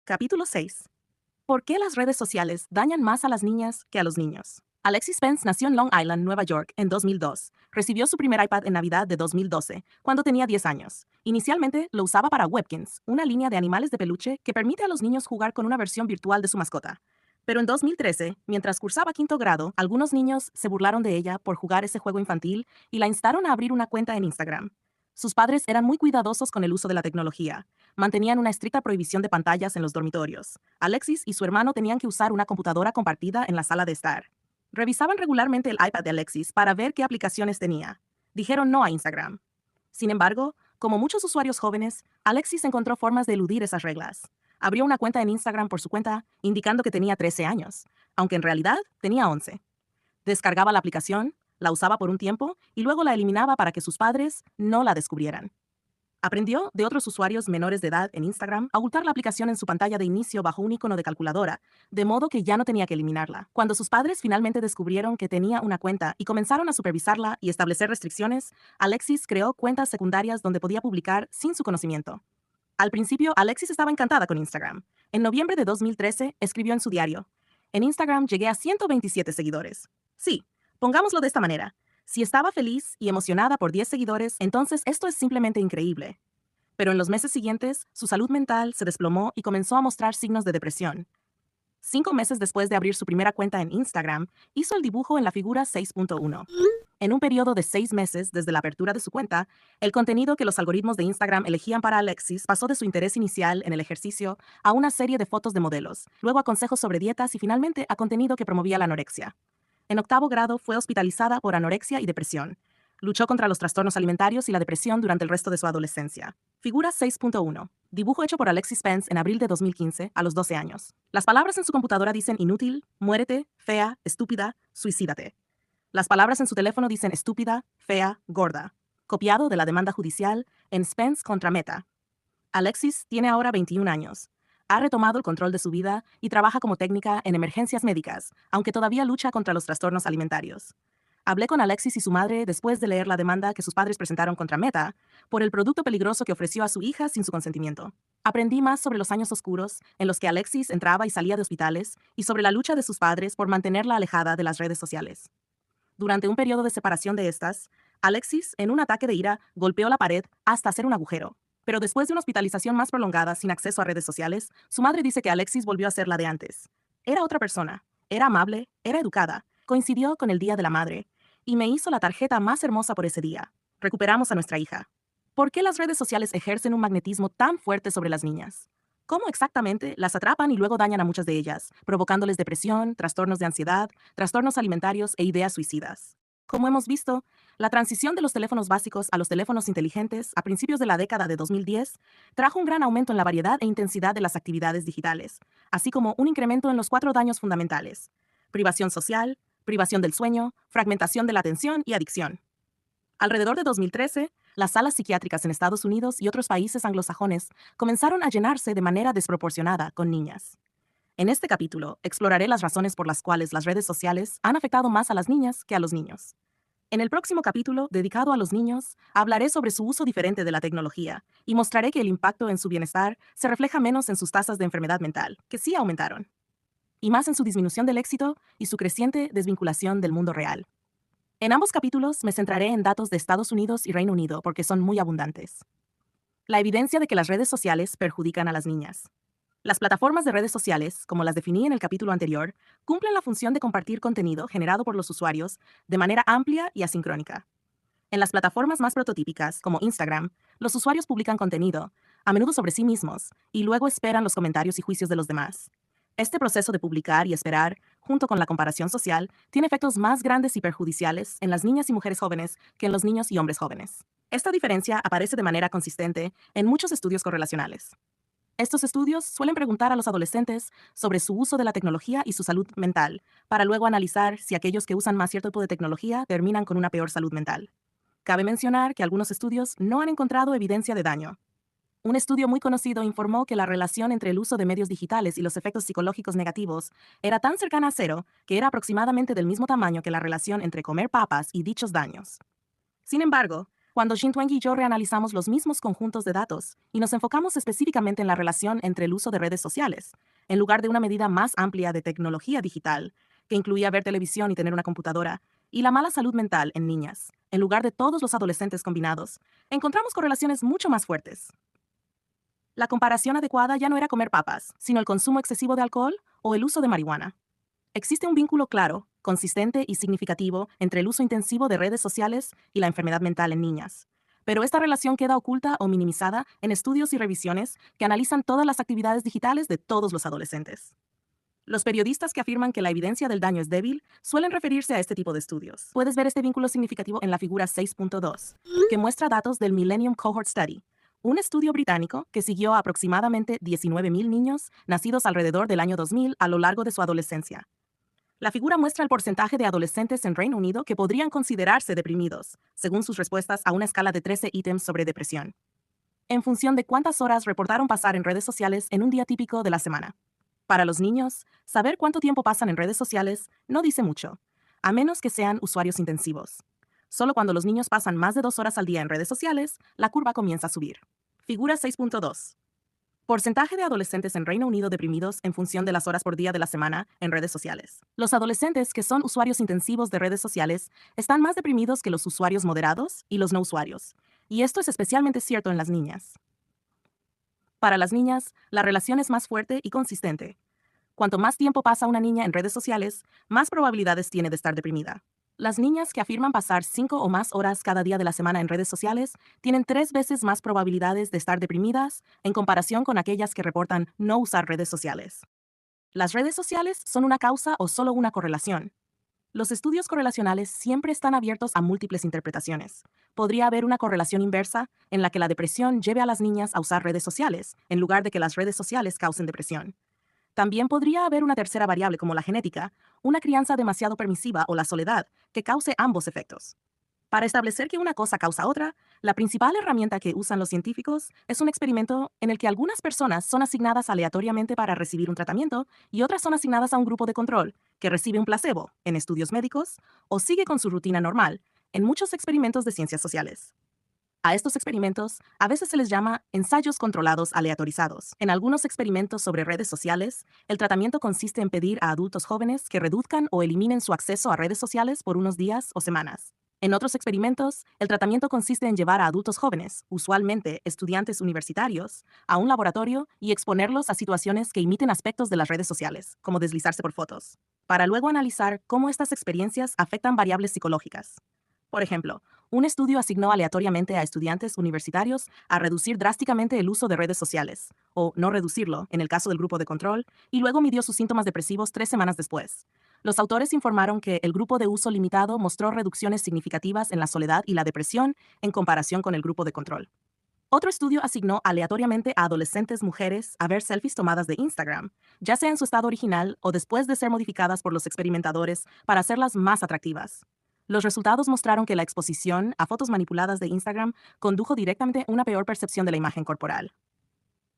Capítulo 6. ¿Por qué las redes sociales dañan más a las niñas que a los niños? Alexis Spence nació en Long Island, Nueva York, en 2002. Recibió su primer iPad en Navidad de 2012, cuando tenía 10 años. Inicialmente lo usaba para Webkinz, una línea de animales de peluche que permite a los niños jugar con una versión virtual de su mascota. Pero en 2013, mientras cursaba quinto grado, algunos niños se burlaron de ella por jugar ese juego infantil y la instaron a abrir una cuenta en Instagram. Sus padres eran muy cuidadosos con el uso de la tecnología. Mantenían una estricta prohibición de pantallas en los dormitorios. Alexis y su hermano tenían que usar una computadora compartida en la sala de estar. Revisaban regularmente el iPad de Alexis para ver qué aplicaciones tenía. Dijeron no a Instagram. Sin embargo, como muchos usuarios jóvenes, Alexis encontró formas de eludir esas reglas. Abrió una cuenta en Instagram por su cuenta, indicando que tenía 13 años, aunque en realidad tenía 11. Descargaba la aplicación, la usaba por un tiempo y luego la eliminaba para que sus padres no la descubrieran. Aprendió de otros usuarios menores de edad en Instagram a ocultar la aplicación en su pantalla de inicio bajo un icono de calculadora, de modo que ya no tenía que eliminarla. Cuando sus padres finalmente descubrieron que tenía una cuenta y comenzaron a supervisarla y establecer restricciones, Alexis creó cuentas secundarias donde podía publicar sin su conocimiento. Al principio, Alexis estaba encantada con Instagram. En noviembre de 2013, escribió en su diario: "En Instagram llegué a 127 seguidores. Sí, pongámoslo de esta manera. Si estaba feliz y emocionada por 10 seguidores, entonces esto es simplemente increíble". Pero en los meses siguientes, su salud mental se desplomó y comenzó a mostrar signos de depresión. 5 meses después de abrir su primera cuenta en Instagram, hizo el dibujo en la figura 6.1. En un periodo de 6 meses desde la apertura de su cuenta, el contenido que los algoritmos de Instagram elegían para Alexis pasó de su interés inicial en el ejercicio a una serie de fotos de modelos, luego a consejos sobre dietas y finalmente a contenido que promovía la anorexia. En octavo grado fue hospitalizada por anorexia y depresión. Luchó contra los trastornos alimentarios y la depresión durante el resto de su adolescencia. Figura 6.1. Dibujo hecho por Alexis Spence en abril de 2015, a los 12 años. Las palabras en su computadora dicen inútil, muérete, fea, estúpida, suicídate. Las palabras en su teléfono dicen estúpida, fea, gorda. Copiado de la demanda judicial en Spence contra Meta. Alexis tiene ahora 21 años. Ha retomado el control de su vida y trabaja como técnica en emergencias médicas, aunque todavía lucha contra los trastornos alimentarios. Hablé con Alexis y su madre después de leer la demanda que sus padres presentaron contra Meta por el producto peligroso que ofreció a su hija sin su consentimiento. Aprendí más sobre los años oscuros en los que Alexis entraba y salía de hospitales y sobre la lucha de sus padres por mantenerla alejada de las redes sociales. Durante un periodo de separación de estas, Alexis, en un ataque de ira, golpeó la pared hasta hacer un agujero. Pero después de una hospitalización más prolongada sin acceso a redes sociales, su madre dice que Alexis volvió a ser la de antes. Era otra persona, era amable, era educada, coincidió con el Día de la Madre, y me hizo la tarjeta más hermosa por ese día. Recuperamos a nuestra hija. ¿Por qué las redes sociales ejercen un magnetismo tan fuerte sobre las niñas? ¿Cómo exactamente las atrapan y luego dañan a muchas de ellas, provocándoles depresión, trastornos de ansiedad, trastornos alimentarios e ideas suicidas? Como hemos visto, la transición de los teléfonos básicos a los teléfonos inteligentes a principios de la década de 2010 trajo un gran aumento en la variedad e intensidad de las actividades digitales, así como un incremento en los 4 daños fundamentales: privación social, privación del sueño, fragmentación de la atención y adicción. Alrededor de 2013, las salas psiquiátricas en Estados Unidos y otros países anglosajones comenzaron a llenarse de manera desproporcionada con niñas. En este capítulo, exploraré las razones por las cuales las redes sociales han afectado más a las niñas que a los niños. En el próximo capítulo, dedicado a los niños, hablaré sobre su uso diferente de la tecnología y mostraré que el impacto en su bienestar se refleja menos en sus tasas de enfermedad mental, que sí aumentaron, y más en su disminución del éxito y su creciente desvinculación del mundo real. En ambos capítulos me centraré en datos de Estados Unidos y Reino Unido porque son muy abundantes. La evidencia de que las redes sociales perjudican a las niñas. Las plataformas de redes sociales, como las definí en el capítulo anterior, cumplen la función de compartir contenido generado por los usuarios de manera amplia y asincrónica. En las plataformas más prototípicas, como Instagram, los usuarios publican contenido, a menudo sobre sí mismos, y luego esperan los comentarios y juicios de los demás. Este proceso de publicar y esperar, junto con la comparación social, tiene efectos más grandes y perjudiciales en las niñas y mujeres jóvenes que en los niños y hombres jóvenes. Esta diferencia aparece de manera consistente en muchos estudios correlacionales. Estos estudios suelen preguntar a los adolescentes sobre su uso de la tecnología y su salud mental, para luego analizar si aquellos que usan más cierto tipo de tecnología terminan con una peor salud mental. Cabe mencionar que algunos estudios no han encontrado evidencia de daño. Un estudio muy conocido informó que la relación entre el uso de medios digitales y los efectos psicológicos negativos era tan cercana a cero que era aproximadamente del mismo tamaño que la relación entre comer papas y dichos daños. Sin embargo, Cuando Xintuang y yo reanalizamos los mismos conjuntos de datos y nos enfocamos específicamente en la relación entre el uso de redes sociales, en lugar de una medida más amplia de tecnología digital, que incluía ver televisión y tener una computadora, y la mala salud mental en niñas, en lugar de todos los adolescentes combinados, encontramos correlaciones mucho más fuertes. La comparación adecuada ya no era comer papas, sino el consumo excesivo de alcohol o el uso de marihuana. Existe un vínculo claro, consistente y significativo entre el uso intensivo de redes sociales y la enfermedad mental en niñas. Pero esta relación queda oculta o minimizada en estudios y revisiones que analizan todas las actividades digitales de todos los adolescentes. Los periodistas que afirman que la evidencia del daño es débil suelen referirse a este tipo de estudios. Puedes ver este vínculo significativo en la figura 6.2, que muestra datos del Millennium Cohort Study, un estudio británico que siguió a aproximadamente 19.000 niños nacidos alrededor del año 2000 a lo largo de su adolescencia. La figura muestra el porcentaje de adolescentes en Reino Unido que podrían considerarse deprimidos, según sus respuestas a una escala de 13 ítems sobre depresión, en función de cuántas horas reportaron pasar en redes sociales en un día típico de la semana. Para los niños, saber cuánto tiempo pasan en redes sociales no dice mucho, a menos que sean usuarios intensivos. Solo cuando los niños pasan más de 2 horas al día en redes sociales, la curva comienza a subir. Figura 6.2. Porcentaje de adolescentes en Reino Unido deprimidos en función de las horas por día de la semana en redes sociales. Los adolescentes que son usuarios intensivos de redes sociales están más deprimidos que los usuarios moderados y los no usuarios. Y esto es especialmente cierto en las niñas. Para las niñas, la relación es más fuerte y consistente. Cuanto más tiempo pasa una niña en redes sociales, más probabilidades tiene de estar deprimida. Las niñas que afirman pasar 5 o más horas cada día de la semana en redes sociales tienen 3 veces más probabilidades de estar deprimidas en comparación con aquellas que reportan no usar redes sociales. ¿Las redes sociales son una causa o solo una correlación? Los estudios correlacionales siempre están abiertos a múltiples interpretaciones. Podría haber una correlación inversa en la que la depresión lleve a las niñas a usar redes sociales, en lugar de que las redes sociales causen depresión. También podría haber una tercera variable como la genética, una crianza demasiado permisiva o la soledad, que cause ambos efectos. Para establecer que una cosa causa otra, la principal herramienta que usan los científicos es un experimento en el que algunas personas son asignadas aleatoriamente para recibir un tratamiento y otras son asignadas a un grupo de control, que recibe un placebo, en estudios médicos, o sigue con su rutina normal, en muchos experimentos de ciencias sociales. A estos experimentos a veces se les llama ensayos controlados aleatorizados. En algunos experimentos sobre redes sociales, el tratamiento consiste en pedir a adultos jóvenes que reduzcan o eliminen su acceso a redes sociales por unos días o semanas. En otros experimentos, el tratamiento consiste en llevar a adultos jóvenes, usualmente estudiantes universitarios, a un laboratorio y exponerlos a situaciones que imiten aspectos de las redes sociales, como deslizarse por fotos, para luego analizar cómo estas experiencias afectan variables psicológicas. Por ejemplo, un estudio asignó aleatoriamente a estudiantes universitarios a reducir drásticamente el uso de redes sociales, o no reducirlo, en el caso del grupo de control, y luego midió sus síntomas depresivos 3 semanas después. Los autores informaron que el grupo de uso limitado mostró reducciones significativas en la soledad y la depresión en comparación con el grupo de control. Otro estudio asignó aleatoriamente a adolescentes mujeres a ver selfies tomadas de Instagram, ya sea en su estado original o después de ser modificadas por los experimentadores para hacerlas más atractivas. Los resultados mostraron que la exposición a fotos manipuladas de Instagram condujo directamente a una peor percepción de la imagen corporal.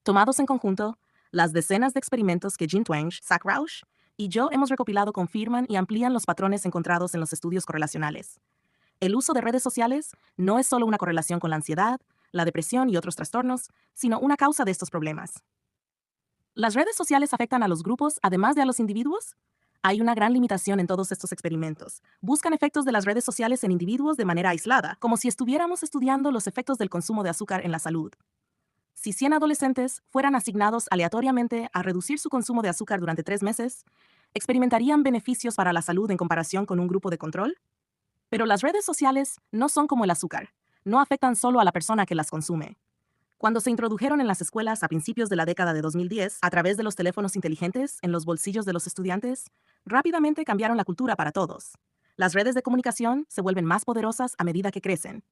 Tomados en conjunto, las decenas de experimentos que Jean Twenge, Zach Rausch y yo hemos recopilado confirman y amplían los patrones encontrados en los estudios correlacionales. El uso de redes sociales no es solo una correlación con la ansiedad, la depresión y otros trastornos, sino una causa de estos problemas. ¿Las redes sociales afectan a los grupos además de a los individuos? Hay una gran limitación en todos estos experimentos. Buscan efectos de las redes sociales en individuos de manera aislada, como si estuviéramos estudiando los efectos del consumo de azúcar en la salud. Si 100 adolescentes fueran asignados aleatoriamente a reducir su consumo de azúcar durante 3 meses, ¿experimentarían beneficios para la salud en comparación con un grupo de control? Pero las redes sociales no son como el azúcar. No afectan solo a la persona que las consume. Cuando se introdujeron en las escuelas a principios de la década de 2010, a través de los teléfonos inteligentes en los bolsillos de los estudiantes, rápidamente cambiaron la cultura para todos. Las redes de comunicación se vuelven más poderosas a medida que crecen.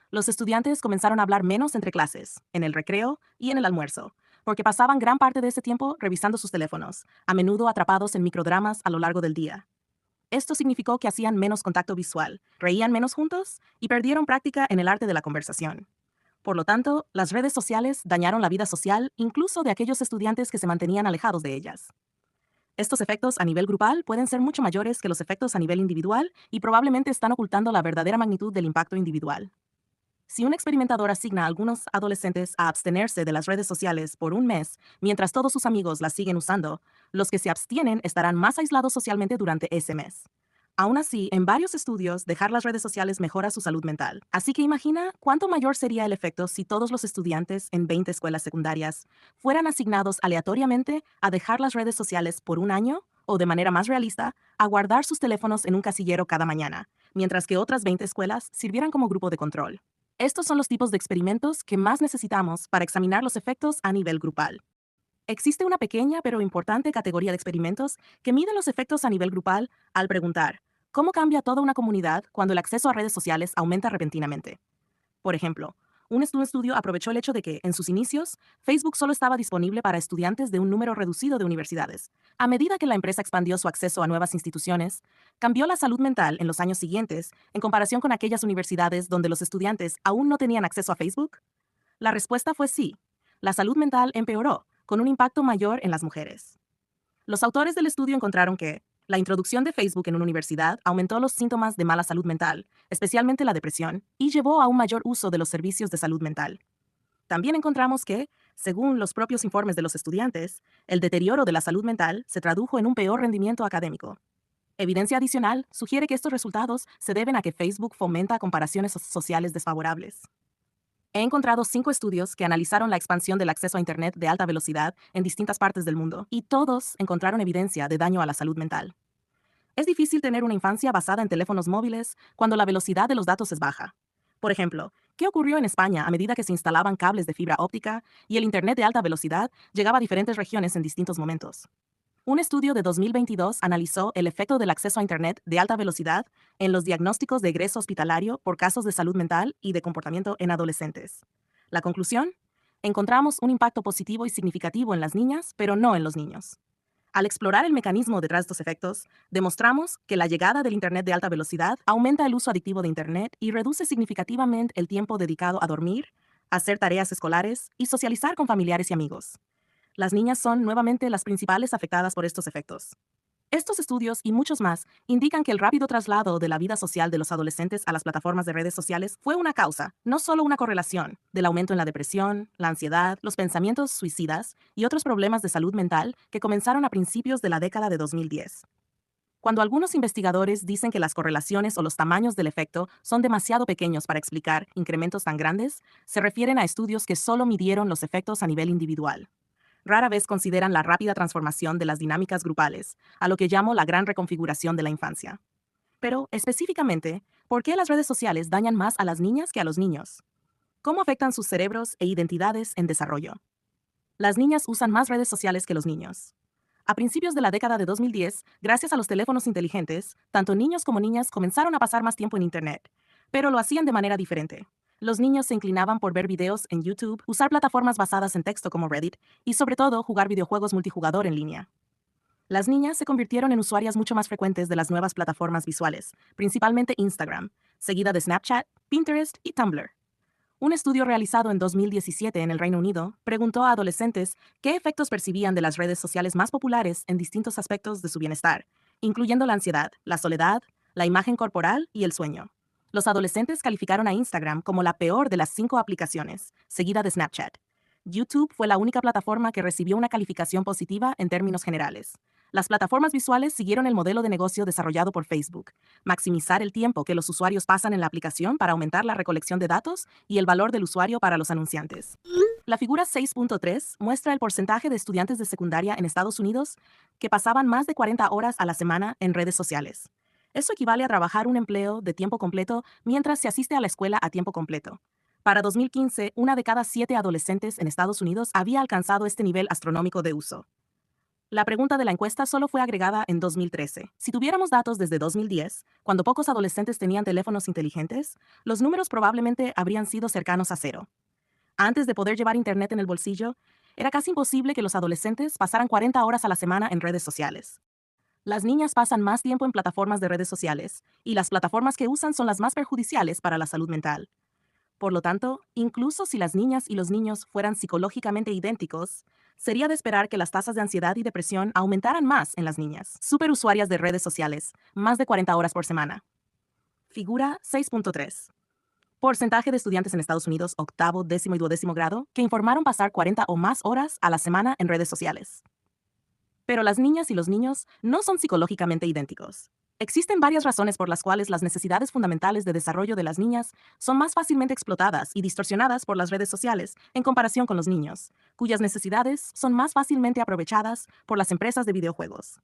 Los estudiantes comenzaron a hablar menos entre clases, en el recreo y en el almuerzo, porque pasaban gran parte de ese tiempo revisando sus teléfonos, a menudo atrapados en microdramas a lo largo del día. Esto significó que hacían menos contacto visual, reían menos juntos y perdieron práctica en el arte de la conversación. Por lo tanto, las redes sociales dañaron la vida social incluso de aquellos estudiantes que se mantenían alejados de ellas. Estos efectos a nivel grupal pueden ser mucho mayores que los efectos a nivel individual y probablemente están ocultando la verdadera magnitud del impacto individual. Si un experimentador asigna a algunos adolescentes a abstenerse de las redes sociales por un mes, mientras todos sus amigos las siguen usando, los que se abstienen estarán más aislados socialmente durante ese mes. Aún así, en varios estudios, dejar las redes sociales mejora su salud mental. Así que imagina cuánto mayor sería el efecto si todos los estudiantes en 20 escuelas secundarias fueran asignados aleatoriamente a dejar las redes sociales por un año o, de manera más realista, a guardar sus teléfonos en un casillero cada mañana, mientras que otras 20 escuelas sirvieran como grupo de control. Estos son los tipos de experimentos que más necesitamos para examinar los efectos a nivel grupal. Existe una pequeña pero importante categoría de experimentos que mide los efectos a nivel grupal al preguntar, ¿cómo cambia toda una comunidad cuando el acceso a redes sociales aumenta repentinamente? Por ejemplo, un estudio aprovechó el hecho de que, en sus inicios, Facebook solo estaba disponible para estudiantes de un número reducido de universidades. A medida que la empresa expandió su acceso a nuevas instituciones, cambió la salud mental en los años siguientes en comparación con aquellas universidades donde los estudiantes aún no tenían acceso a Facebook. La respuesta fue sí. La salud mental empeoró, con un impacto mayor en las mujeres. Los autores del estudio encontraron que la introducción de Facebook en una universidad aumentó los síntomas de mala salud mental, especialmente la depresión, y llevó a un mayor uso de los servicios de salud mental. También encontramos que, según los propios informes de los estudiantes, el deterioro de la salud mental se tradujo en un peor rendimiento académico. Evidencia adicional sugiere que estos resultados se deben a que Facebook fomenta comparaciones sociales desfavorables. He encontrado 5 estudios que analizaron la expansión del acceso a Internet de alta velocidad en distintas partes del mundo, y todos encontraron evidencia de daño a la salud mental. Es difícil tener una infancia basada en teléfonos móviles cuando la velocidad de los datos es baja. Por ejemplo, ¿qué ocurrió en España a medida que se instalaban cables de fibra óptica y el Internet de alta velocidad llegaba a diferentes regiones en distintos momentos? Un estudio de 2022 analizó el efecto del acceso a Internet de alta velocidad en los diagnósticos de egreso hospitalario por casos de salud mental y de comportamiento en adolescentes. La conclusión: encontramos un impacto positivo y significativo en las niñas, pero no en los niños. Al explorar el mecanismo detrás de estos efectos, demostramos que la llegada del Internet de alta velocidad aumenta el uso adictivo de Internet y reduce significativamente el tiempo dedicado a dormir, hacer tareas escolares y socializar con familiares y amigos. Las niñas son nuevamente las principales afectadas por estos efectos. Estos estudios y muchos más indican que el rápido traslado de la vida social de los adolescentes a las plataformas de redes sociales fue una causa, no solo una correlación, del aumento en la depresión, la ansiedad, los pensamientos suicidas y otros problemas de salud mental que comenzaron a principios de la década de 2010. Cuando algunos investigadores dicen que las correlaciones o los tamaños del efecto son demasiado pequeños para explicar incrementos tan grandes, se refieren a estudios que solo midieron los efectos a nivel individual. Rara vez consideran la rápida transformación de las dinámicas grupales, a lo que llamo la gran reconfiguración de la infancia. Pero, específicamente, ¿por qué las redes sociales dañan más a las niñas que a los niños? ¿Cómo afectan sus cerebros e identidades en desarrollo? Las niñas usan más redes sociales que los niños. A principios de la década de 2010, gracias a los teléfonos inteligentes, tanto niños como niñas comenzaron a pasar más tiempo en Internet, pero lo hacían de manera diferente. Los niños se inclinaban por ver videos en YouTube, usar plataformas basadas en texto como Reddit y, sobre todo, jugar videojuegos multijugador en línea. Las niñas se convirtieron en usuarias mucho más frecuentes de las nuevas plataformas visuales, principalmente Instagram, seguida de Snapchat, Pinterest y Tumblr. Un estudio realizado en 2017 en el Reino Unido preguntó a adolescentes qué efectos percibían de las redes sociales más populares en distintos aspectos de su bienestar, incluyendo la ansiedad, la soledad, la imagen corporal y el sueño. Los adolescentes calificaron a Instagram como la peor de las 5 aplicaciones, seguida de Snapchat. YouTube fue la única plataforma que recibió una calificación positiva en términos generales. Las plataformas visuales siguieron el modelo de negocio desarrollado por Facebook: maximizar el tiempo que los usuarios pasan en la aplicación para aumentar la recolección de datos y el valor del usuario para los anunciantes. La figura 6.3 muestra el porcentaje de estudiantes de secundaria en Estados Unidos que pasaban más de 40 horas a la semana en redes sociales. Eso equivale a trabajar un empleo de tiempo completo mientras se asiste a la escuela a tiempo completo. Para 2015, una de cada 7 adolescentes en Estados Unidos había alcanzado este nivel astronómico de uso. La pregunta de la encuesta solo fue agregada en 2013. Si tuviéramos datos desde 2010, cuando pocos adolescentes tenían teléfonos inteligentes, los números probablemente habrían sido cercanos a cero. Antes de poder llevar Internet en el bolsillo, era casi imposible que los adolescentes pasaran 40 horas a la semana en redes sociales. Las niñas pasan más tiempo en plataformas de redes sociales, y las plataformas que usan son las más perjudiciales para la salud mental. Por lo tanto, incluso si las niñas y los niños fueran psicológicamente idénticos, sería de esperar que las tasas de ansiedad y depresión aumentaran más en las niñas. Superusuarias de redes sociales, más de 40 horas por semana. Figura 6.3. Porcentaje de estudiantes en Estados Unidos, octavo, décimo y duodécimo grado, que informaron pasar 40 o más horas a la semana en redes sociales. Pero las niñas y los niños no son psicológicamente idénticos. Existen varias razones por las cuales las necesidades fundamentales de desarrollo de las niñas son más fácilmente explotadas y distorsionadas por las redes sociales en comparación con los niños, cuyas necesidades son más fácilmente aprovechadas por las empresas de videojuegos.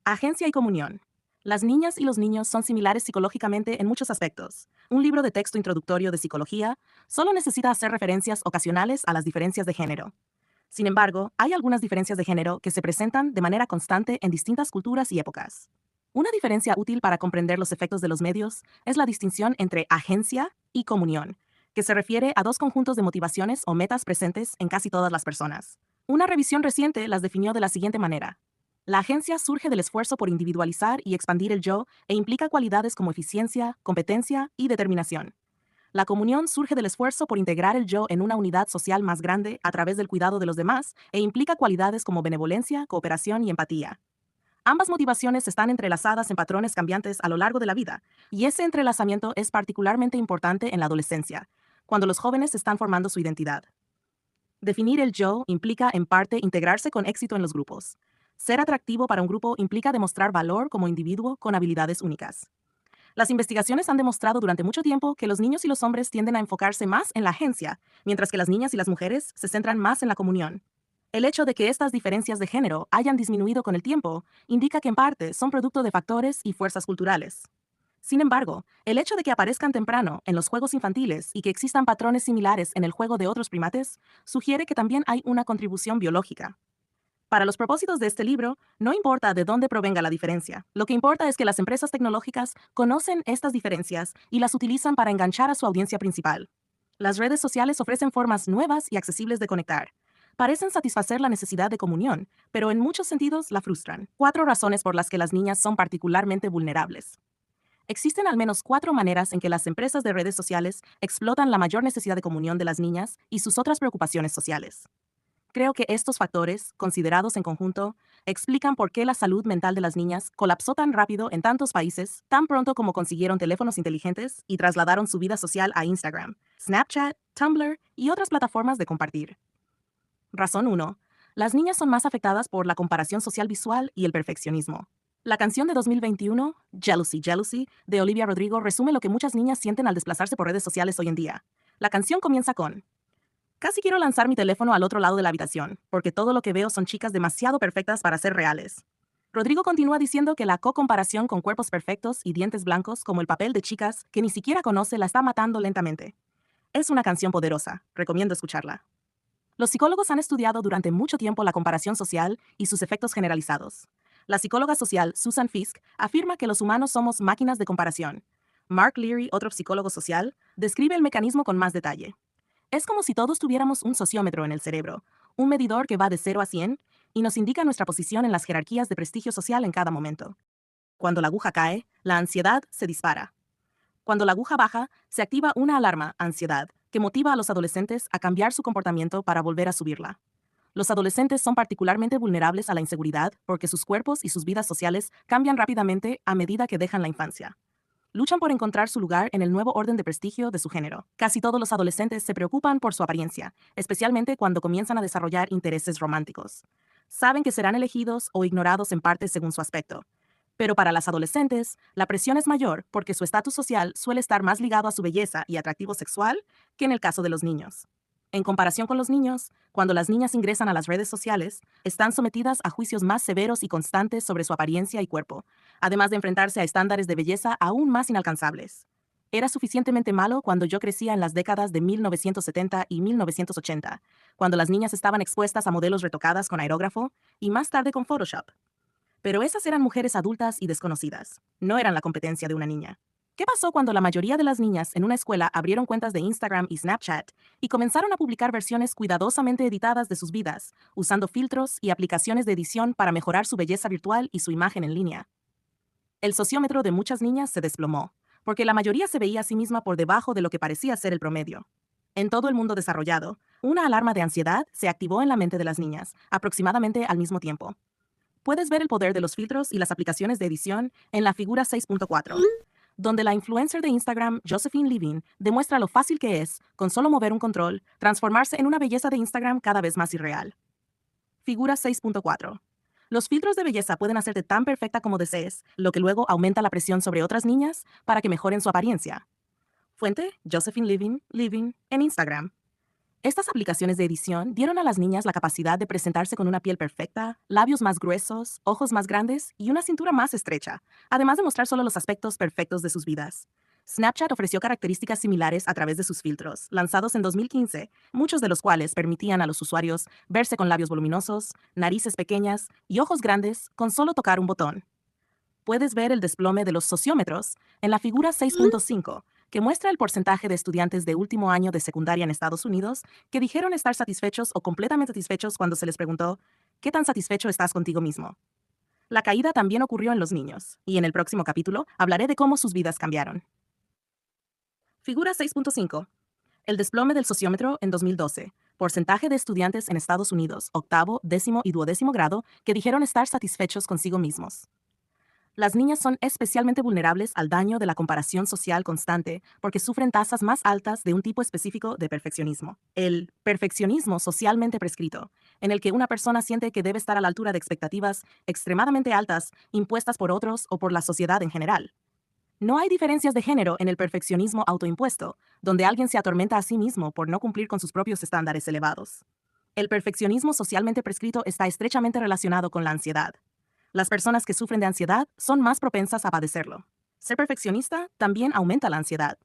Agencia y comunión. Las niñas y los niños son similares psicológicamente en muchos aspectos. Un libro de texto introductorio de psicología solo necesita hacer referencias ocasionales a las diferencias de género. Sin embargo, hay algunas diferencias de género que se presentan de manera constante en distintas culturas y épocas. Una diferencia útil para comprender los efectos de los medios es la distinción entre agencia y comunión, que se refiere a dos conjuntos de motivaciones o metas presentes en casi todas las personas. Una revisión reciente las definió de la siguiente manera. La agencia surge del esfuerzo por individualizar y expandir el yo e implica cualidades como eficiencia, competencia y determinación. La comunión surge del esfuerzo por integrar el yo en una unidad social más grande a través del cuidado de los demás e implica cualidades como benevolencia, cooperación y empatía. Ambas motivaciones están entrelazadas en patrones cambiantes a lo largo de la vida, y ese entrelazamiento es particularmente importante en la adolescencia, cuando los jóvenes están formando su identidad. Definir el yo implica, en parte, integrarse con éxito en los grupos. Ser atractivo para un grupo implica demostrar valor como individuo con habilidades únicas. Las investigaciones han demostrado durante mucho tiempo que los niños y los hombres tienden a enfocarse más en la agencia, mientras que las niñas y las mujeres se centran más en la comunión. El hecho de que estas diferencias de género hayan disminuido con el tiempo indica que en parte son producto de factores y fuerzas culturales. Sin embargo, el hecho de que aparezcan temprano en los juegos infantiles y que existan patrones similares en el juego de otros primates sugiere que también hay una contribución biológica. Para los propósitos de este libro, no importa de dónde provenga la diferencia. Lo que importa es que las empresas tecnológicas conocen estas diferencias y las utilizan para enganchar a su audiencia principal. Las redes sociales ofrecen formas nuevas y accesibles de conectar. Parecen satisfacer la necesidad de comunión, pero en muchos sentidos la frustran. 4 razones por las que las niñas son particularmente vulnerables. Existen al menos 4 maneras en que las empresas de redes sociales explotan la mayor necesidad de comunión de las niñas y sus otras preocupaciones sociales. Creo que estos factores, considerados en conjunto, explican por qué la salud mental de las niñas colapsó tan rápido en tantos países, tan pronto como consiguieron teléfonos inteligentes y trasladaron su vida social a Instagram, Snapchat, Tumblr y otras plataformas de compartir. Razón 1. Las niñas son más afectadas por la comparación social visual y el perfeccionismo. La canción de 2021, Jealousy, Jealousy, de Olivia Rodrigo, resume lo que muchas niñas sienten al desplazarse por redes sociales hoy en día. La canción comienza con: casi quiero lanzar mi teléfono al otro lado de la habitación, porque todo lo que veo son chicas demasiado perfectas para ser reales. Rodrigo continúa diciendo que la co-comparación con cuerpos perfectos y dientes blancos como el papel de chicas que ni siquiera conoce la está matando lentamente. Es una canción poderosa, recomiendo escucharla. Los psicólogos han estudiado durante mucho tiempo la comparación social y sus efectos generalizados. La psicóloga social Susan Fiske afirma que los humanos somos máquinas de comparación. Mark Leary, otro psicólogo social, describe el mecanismo con más detalle. Es como si todos tuviéramos un sociómetro en el cerebro, un medidor que va de 0 a 100 y nos indica nuestra posición en las jerarquías de prestigio social en cada momento. Cuando la aguja cae, la ansiedad se dispara. Cuando la aguja baja, se activa una alarma, ansiedad, que motiva a los adolescentes a cambiar su comportamiento para volver a subirla. Los adolescentes son particularmente vulnerables a la inseguridad porque sus cuerpos y sus vidas sociales cambian rápidamente a medida que dejan la infancia. Luchan por encontrar su lugar en el nuevo orden de prestigio de su género. Casi todos los adolescentes se preocupan por su apariencia, especialmente cuando comienzan a desarrollar intereses románticos. Saben que serán elegidos o ignorados en parte según su aspecto. Pero para las adolescentes, la presión es mayor porque su estatus social suele estar más ligado a su belleza y atractivo sexual que en el caso de los niños. En comparación con los niños, cuando las niñas ingresan a las redes sociales, están sometidas a juicios más severos y constantes sobre su apariencia y cuerpo, además de enfrentarse a estándares de belleza aún más inalcanzables. Era suficientemente malo cuando yo crecía en las décadas de 1970 y 1980, cuando las niñas estaban expuestas a modelos retocadas con aerógrafo y más tarde con Photoshop. Pero esas eran mujeres adultas y desconocidas. No eran la competencia de una niña. ¿Qué pasó cuando la mayoría de las niñas en una escuela abrieron cuentas de Instagram y Snapchat y comenzaron a publicar versiones cuidadosamente editadas de sus vidas, usando filtros y aplicaciones de edición para mejorar su belleza virtual y su imagen en línea? El sociómetro de muchas niñas se desplomó, porque la mayoría se veía a sí misma por debajo de lo que parecía ser el promedio. En todo el mundo desarrollado, una alarma de ansiedad se activó en la mente de las niñas, aproximadamente al mismo tiempo. Puedes ver el poder de los filtros y las aplicaciones de edición en la figura 6.4. donde la influencer de Instagram, Josephine Living, demuestra lo fácil que es, con solo mover un control, transformarse en una belleza de Instagram cada vez más irreal. Figura 6.4. Los filtros de belleza pueden hacerte tan perfecta como desees, lo que luego aumenta la presión sobre otras niñas para que mejoren su apariencia. Fuente: Josephine Living, en Instagram. Estas aplicaciones de edición dieron a las niñas la capacidad de presentarse con una piel perfecta, labios más gruesos, ojos más grandes y una cintura más estrecha, además de mostrar solo los aspectos perfectos de sus vidas. Snapchat ofreció características similares a través de sus filtros, lanzados en 2015, muchos de los cuales permitían a los usuarios verse con labios voluminosos, narices pequeñas y ojos grandes con solo tocar un botón. Puedes ver el desplome de los sociómetros en la figura 6.5, que muestra el porcentaje de estudiantes de último año de secundaria en Estados Unidos que dijeron estar satisfechos o completamente satisfechos cuando se les preguntó: ¿qué tan satisfecho estás contigo mismo? La caída también ocurrió en los niños, y en el próximo capítulo hablaré de cómo sus vidas cambiaron. Figura 6.5. El desplome del sociómetro en 2012. Porcentaje de estudiantes en Estados Unidos, octavo, décimo y duodécimo grado, que dijeron estar satisfechos consigo mismos. Las niñas son especialmente vulnerables al daño de la comparación social constante porque sufren tasas más altas de un tipo específico de perfeccionismo, el perfeccionismo socialmente prescrito, en el que una persona siente que debe estar a la altura de expectativas extremadamente altas impuestas por otros o por la sociedad en general. No hay diferencias de género en el perfeccionismo autoimpuesto, donde alguien se atormenta a sí mismo por no cumplir con sus propios estándares elevados. El perfeccionismo socialmente prescrito está estrechamente relacionado con la ansiedad. Las personas que sufren de ansiedad son más propensas a padecerlo. Ser perfeccionista también aumenta la ansiedad,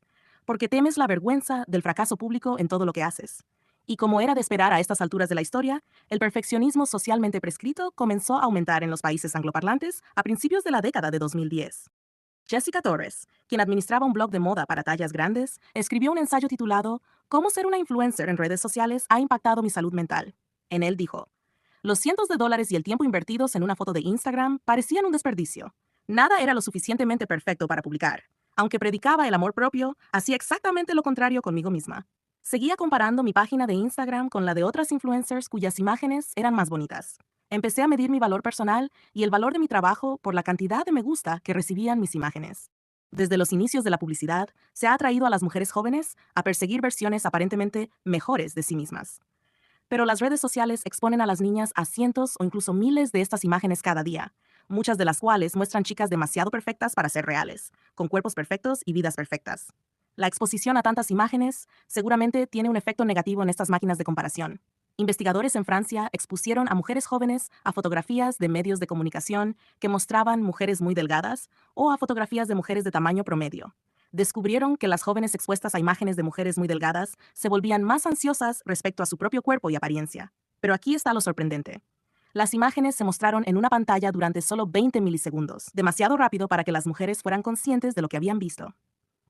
porque temes la vergüenza del fracaso público en todo lo que haces. Y como era de esperar a estas alturas de la historia, el perfeccionismo socialmente prescrito comenzó a aumentar en los países angloparlantes a principios de la década de 2010. Jessica Torres, quien administraba un blog de moda para tallas grandes, escribió un ensayo titulado "Cómo ser una influencer en redes sociales ha impactado mi salud mental". En él dijo: los cientos de dólares y el tiempo invertidos en una foto de Instagram parecían un desperdicio. Nada era lo suficientemente perfecto para publicar. Aunque predicaba el amor propio, hacía exactamente lo contrario conmigo misma. Seguía comparando mi página de Instagram con la de otras influencers cuyas imágenes eran más bonitas. Empecé a medir mi valor personal y el valor de mi trabajo por la cantidad de me gusta que recibían mis imágenes. Desde los inicios de la publicidad, se ha atraído a las mujeres jóvenes a perseguir versiones aparentemente mejores de sí mismas. Pero las redes sociales exponen a las niñas a cientos o incluso miles de estas imágenes cada día, muchas de las cuales muestran chicas demasiado perfectas para ser reales, con cuerpos perfectos y vidas perfectas. La exposición a tantas imágenes seguramente tiene un efecto negativo en estas máquinas de comparación. Investigadores en Francia expusieron a mujeres jóvenes a fotografías de medios de comunicación que mostraban mujeres muy delgadas o a fotografías de mujeres de tamaño promedio. Descubrieron que las jóvenes expuestas a imágenes de mujeres muy delgadas se volvían más ansiosas respecto a su propio cuerpo y apariencia. Pero aquí está lo sorprendente. Las imágenes se mostraron en una pantalla durante solo 20 milisegundos, demasiado rápido para que las mujeres fueran conscientes de lo que habían visto.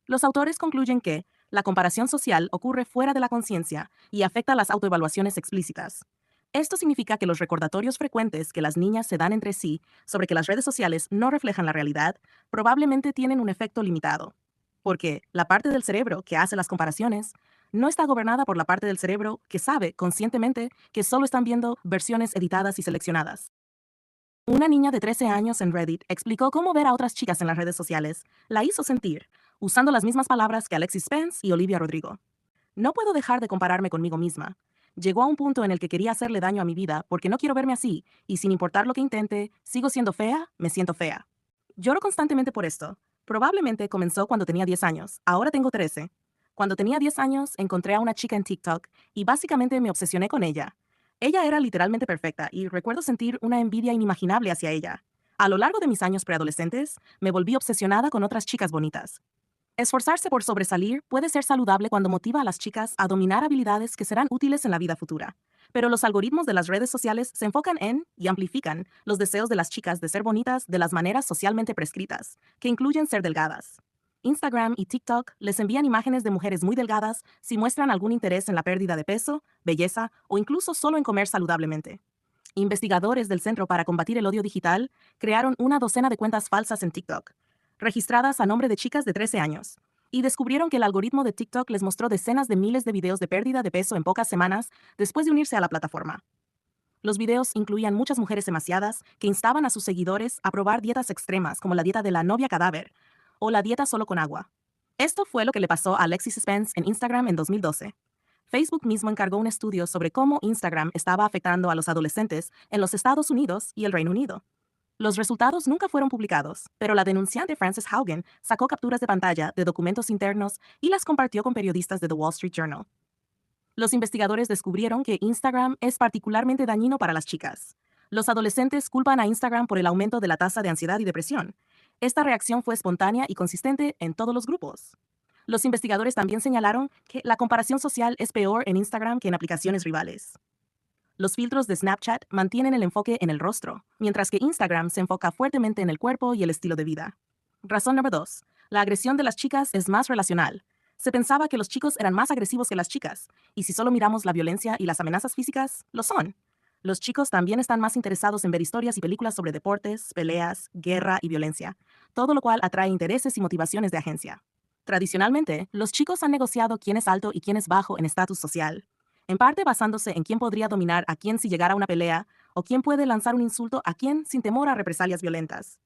Los autores concluyen que la comparación social ocurre fuera de la conciencia y afecta las autoevaluaciones explícitas. Esto significa que los recordatorios frecuentes que las niñas se dan entre sí sobre que las redes sociales no reflejan la realidad probablemente tienen un efecto limitado, porque la parte del cerebro que hace las comparaciones no está gobernada por la parte del cerebro que sabe conscientemente que solo están viendo versiones editadas y seleccionadas. Una niña de 13 años en Reddit explicó cómo ver a otras chicas en las redes sociales la hizo sentir, usando las mismas palabras que Alexis Spence y Olivia Rodrigo. No puedo dejar de compararme conmigo misma. Llegó a un punto en el que quería hacerle daño a mi vida porque no quiero verme así, y sin importar lo que intente, sigo siendo fea, me siento fea. Lloro constantemente por esto. Probablemente comenzó cuando tenía 10 años, ahora tengo 13. Cuando tenía 10 años, encontré a una chica en TikTok y básicamente me obsesioné con ella. Ella era literalmente perfecta y recuerdo sentir una envidia inimaginable hacia ella. A lo largo de mis años preadolescentes, me volví obsesionada con otras chicas bonitas. Esforzarse por sobresalir puede ser saludable cuando motiva a las chicas a dominar habilidades que serán útiles en la vida futura. Pero los algoritmos de las redes sociales se enfocan en y amplifican los deseos de las chicas de ser bonitas de las maneras socialmente prescritas, que incluyen ser delgadas. Instagram y TikTok les envían imágenes de mujeres muy delgadas si muestran algún interés en la pérdida de peso, belleza o incluso solo en comer saludablemente. Investigadores del Centro para Combatir el Odio Digital crearon una docena de cuentas falsas en TikTok, registradas a nombre de chicas de 13 años, y descubrieron que el algoritmo de TikTok les mostró decenas de miles de videos de pérdida de peso en pocas semanas después de unirse a la plataforma. Los videos incluían muchas mujeres emaciadas que instaban a sus seguidores a probar dietas extremas como la dieta de la novia cadáver, o la dieta solo con agua. Esto fue lo que le pasó a Alexis Spence en Instagram en 2012. Facebook mismo encargó un estudio sobre cómo Instagram estaba afectando a los adolescentes en los Estados Unidos y el Reino Unido. Los resultados nunca fueron publicados, pero la denunciante Frances Haugen sacó capturas de pantalla de documentos internos y las compartió con periodistas de The Wall Street Journal. Los investigadores descubrieron que Instagram es particularmente dañino para las chicas. Los adolescentes culpan a Instagram por el aumento de la tasa de ansiedad y depresión. Esta reacción fue espontánea y consistente en todos los grupos. Los investigadores también señalaron que la comparación social es peor en Instagram que en aplicaciones rivales. Los filtros de Snapchat mantienen el enfoque en el rostro, mientras que Instagram se enfoca fuertemente en el cuerpo y el estilo de vida. Razón número 2. La agresión de las chicas es más relacional. Se pensaba que los chicos eran más agresivos que las chicas, y si solo miramos la violencia y las amenazas físicas, lo son. Los chicos también están más interesados en ver historias y películas sobre deportes, peleas, guerra y violencia, todo lo cual atrae intereses y motivaciones de agencia. Tradicionalmente, los chicos han negociado quién es alto y quién es bajo en estatus social, en parte basándose en quién podría dominar a quién si llegara una pelea, o quién puede lanzar un insulto a quién sin temor a represalias violentas.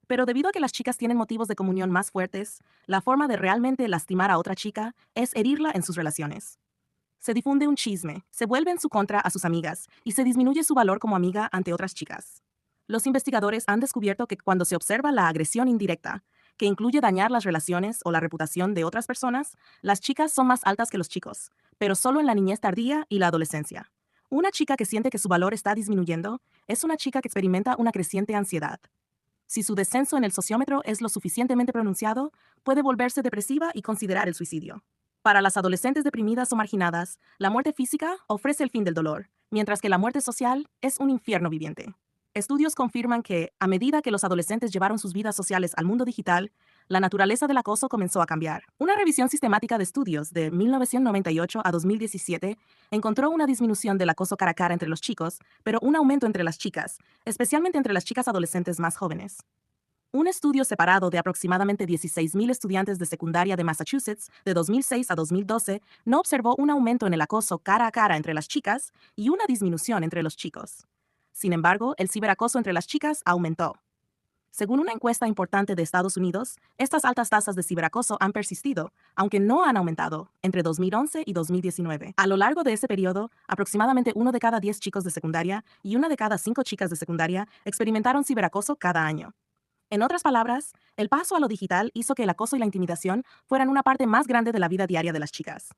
Pero debido a que las chicas tienen motivos de comunión más fuertes, la forma de realmente lastimar a otra chica es herirla en sus relaciones. Se difunde un chisme, se vuelve en su contra a sus amigas y se disminuye su valor como amiga ante otras chicas. Los investigadores han descubierto que cuando se observa la agresión indirecta, que incluye dañar las relaciones o la reputación de otras personas, las chicas son más altas que los chicos, pero solo en la niñez tardía y la adolescencia. Una chica que siente que su valor está disminuyendo es una chica que experimenta una creciente ansiedad. Si su descenso en el sociómetro es lo suficientemente pronunciado, puede volverse depresiva y considerar el suicidio. Para las adolescentes deprimidas o marginadas, la muerte física ofrece el fin del dolor, mientras que la muerte social es un infierno viviente. Estudios confirman que, a medida que los adolescentes llevaron sus vidas sociales al mundo digital, la naturaleza del acoso comenzó a cambiar. Una revisión sistemática de estudios de 1998 a 2017 encontró una disminución del acoso cara a cara entre los chicos, pero un aumento entre las chicas, especialmente entre las chicas adolescentes más jóvenes. Un estudio separado de aproximadamente 16.000 estudiantes de secundaria de Massachusetts de 2006 a 2012 no observó un aumento en el acoso cara a cara entre las chicas y una disminución entre los chicos. Sin embargo, el ciberacoso entre las chicas aumentó. Según una encuesta importante de Estados Unidos, estas altas tasas de ciberacoso han persistido, aunque no han aumentado, entre 2011 y 2019. A lo largo de ese periodo, aproximadamente 1 de cada 10 chicos de secundaria y 1 de cada 5 chicas de secundaria experimentaron ciberacoso cada año. En otras palabras, el paso a lo digital hizo que el acoso y la intimidación fueran una parte más grande de la vida diaria de las chicas.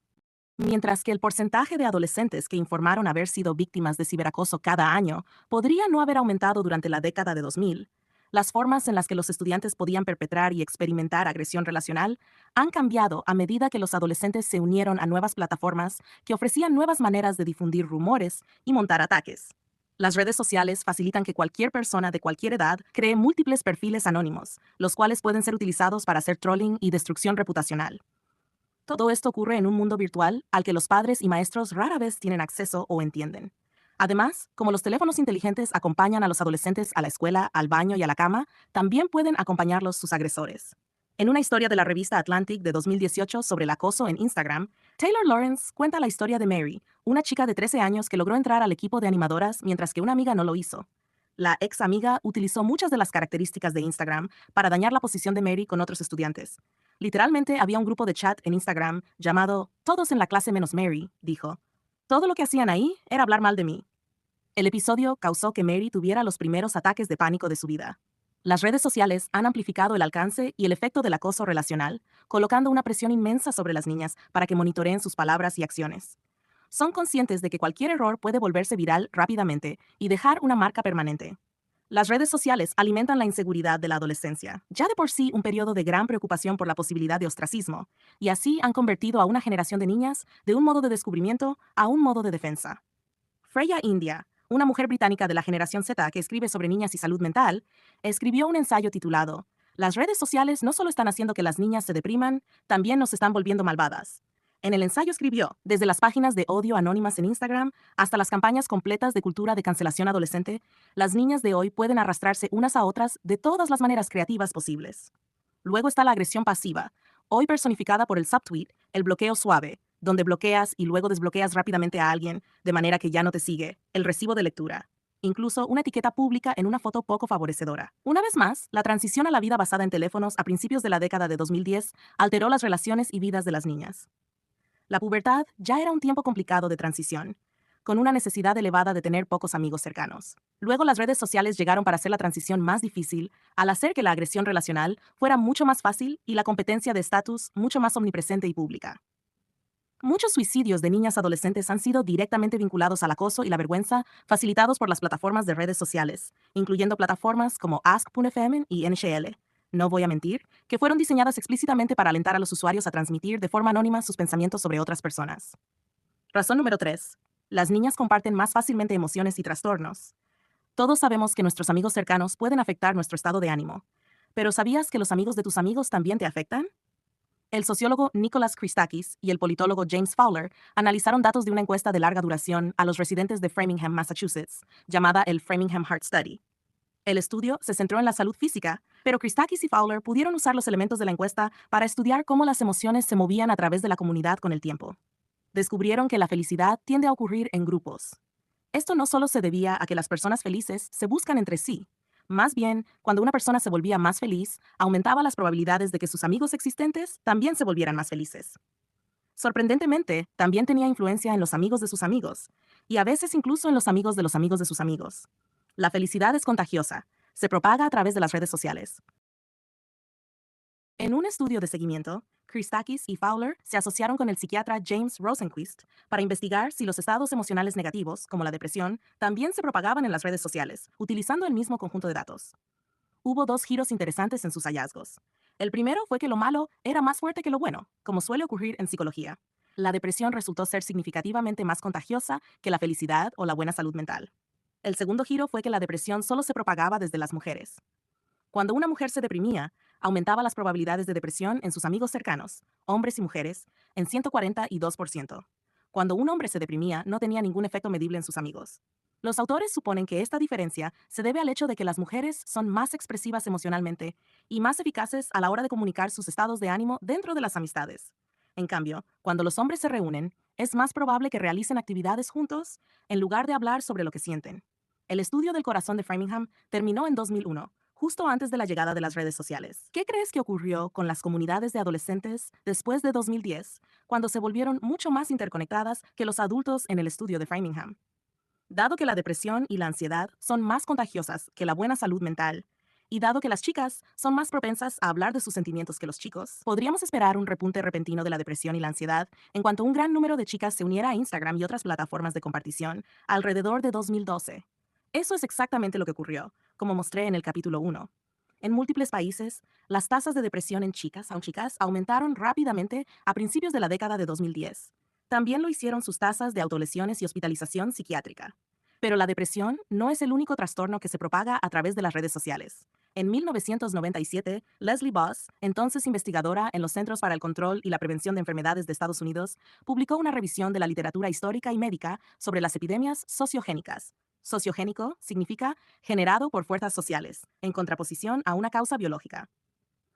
Mientras que el porcentaje de adolescentes que informaron haber sido víctimas de ciberacoso cada año podría no haber aumentado durante la década de 2000, las formas en las que los estudiantes podían perpetrar y experimentar agresión relacional han cambiado a medida que los adolescentes se unieron a nuevas plataformas que ofrecían nuevas maneras de difundir rumores y montar ataques. Las redes sociales facilitan que cualquier persona de cualquier edad cree múltiples perfiles anónimos, los cuales pueden ser utilizados para hacer trolling y destrucción reputacional. Todo esto ocurre en un mundo virtual al que los padres y maestros rara vez tienen acceso o entienden. Además, como los teléfonos inteligentes acompañan a los adolescentes a la escuela, al baño y a la cama, también pueden acompañarlos sus agresores. En una historia de la revista Atlantic de 2018 sobre el acoso en Instagram, Taylor Lawrence cuenta la historia de Mary, una chica de 13 años que logró entrar al equipo de animadoras mientras que una amiga no lo hizo. La ex amiga utilizó muchas de las características de Instagram para dañar la posición de Mary con otros estudiantes. Literalmente había un grupo de chat en Instagram llamado Todos en la clase menos Mary, dijo. Todo lo que hacían ahí era hablar mal de mí. El episodio causó que Mary tuviera los primeros ataques de pánico de su vida. Las redes sociales han amplificado el alcance y el efecto del acoso relacional, colocando una presión inmensa sobre las niñas para que monitoreen sus palabras y acciones. Son conscientes de que cualquier error puede volverse viral rápidamente y dejar una marca permanente. Las redes sociales alimentan la inseguridad de la adolescencia, ya de por sí un periodo de gran preocupación por la posibilidad de ostracismo, y así han convertido a una generación de niñas de un modo de descubrimiento a un modo de defensa. Freya India, una mujer británica de la generación Z que escribe sobre niñas y salud mental, escribió un ensayo titulado Las redes sociales no solo están haciendo que las niñas se depriman, también nos están volviendo malvadas. En el ensayo escribió, desde las páginas de odio anónimas en Instagram hasta las campañas completas de cultura de cancelación adolescente, las niñas de hoy pueden arrastrarse unas a otras de todas las maneras creativas posibles. Luego está la agresión pasiva, hoy personificada por el subtweet, el bloqueo suave, donde bloqueas y luego desbloqueas rápidamente a alguien de manera que ya no te sigue, el recibo de lectura. incluso una etiqueta pública en una foto poco favorecedora. Una vez más, la transición a la vida basada en teléfonos a principios de la década de 2010 alteró las relaciones y vidas de las niñas. La pubertad ya era un tiempo complicado de transición, con una necesidad elevada de tener pocos amigos cercanos. Luego las redes sociales llegaron para hacer la transición más difícil, al hacer que la agresión relacional fuera mucho más fácil y la competencia de estatus mucho más omnipresente y pública. Muchos suicidios de niñas adolescentes han sido directamente vinculados al acoso y la vergüenza facilitados por las plataformas de redes sociales, incluyendo plataformas como Ask.fm y NHL. No voy a mentir, que fueron diseñadas explícitamente para alentar a los usuarios a transmitir de forma anónima sus pensamientos sobre otras personas. Razón número 3. Las niñas comparten más fácilmente emociones y trastornos. Todos sabemos que nuestros amigos cercanos pueden afectar nuestro estado de ánimo. Pero ¿sabías que los amigos de tus amigos también te afectan? El sociólogo Nicholas Christakis y el politólogo James Fowler analizaron datos de una encuesta de larga duración a los residentes de Framingham, Massachusetts, llamada el Framingham Heart Study. El estudio se centró en la salud física, pero Christakis y Fowler pudieron usar los elementos de la encuesta para estudiar cómo las emociones se movían a través de la comunidad con el tiempo. Descubrieron que la felicidad tiende a ocurrir en grupos. Esto no solo se debía a que las personas felices se buscan entre sí. Más bien, cuando una persona se volvía más feliz, aumentaba las probabilidades de que sus amigos existentes también se volvieran más felices. Sorprendentemente, también tenía influencia en los amigos de sus amigos, y a veces incluso en los amigos de los amigos de sus amigos. La felicidad es contagiosa, se propaga a través de las redes sociales. En un estudio de seguimiento, Christakis y Fowler se asociaron con el psiquiatra James Rosenquist para investigar si los estados emocionales negativos, como la depresión, también se propagaban en las redes sociales, utilizando el mismo conjunto de datos. Hubo dos giros interesantes en sus hallazgos. El primero fue que lo malo era más fuerte que lo bueno, como suele ocurrir en psicología. La depresión resultó ser significativamente más contagiosa que la felicidad o la buena salud mental. El segundo giro fue que la depresión solo se propagaba desde las mujeres. Cuando una mujer se deprimía, aumentaba las probabilidades de depresión en sus amigos cercanos, hombres y mujeres, en 142%. Cuando un hombre se deprimía, no tenía ningún efecto medible en sus amigos. Los autores suponen que esta diferencia se debe al hecho de que las mujeres son más expresivas emocionalmente y más eficaces a la hora de comunicar sus estados de ánimo dentro de las amistades. En cambio, cuando los hombres se reúnen, es más probable que realicen actividades juntos en lugar de hablar sobre lo que sienten. El estudio del corazón de Framingham terminó en 2001, justo antes de la llegada de las redes sociales. ¿Qué crees que ocurrió con las comunidades de adolescentes después de 2010, cuando se volvieron mucho más interconectadas que los adultos en el estudio de Framingham? Dado que la depresión y la ansiedad son más contagiosas que la buena salud mental, y dado que las chicas son más propensas a hablar de sus sentimientos que los chicos, podríamos esperar un repunte repentino de la depresión y la ansiedad en cuanto un gran número de chicas se uniera a Instagram y otras plataformas de compartición alrededor de 2012. Eso es exactamente lo que ocurrió, como mostré en el capítulo 1. En múltiples países, las tasas de depresión en chicas aumentaron rápidamente a principios de la década de 2010. También lo hicieron sus tasas de autolesiones y hospitalización psiquiátrica. Pero la depresión no es el único trastorno que se propaga a través de las redes sociales. En 1997, Leslie Boss, entonces investigadora en los Centros para el Control y la Prevención de Enfermedades de Estados Unidos, publicó una revisión de la literatura histórica y médica sobre las epidemias sociogénicas. Sociogénico significa generado por fuerzas sociales, en contraposición a una causa biológica.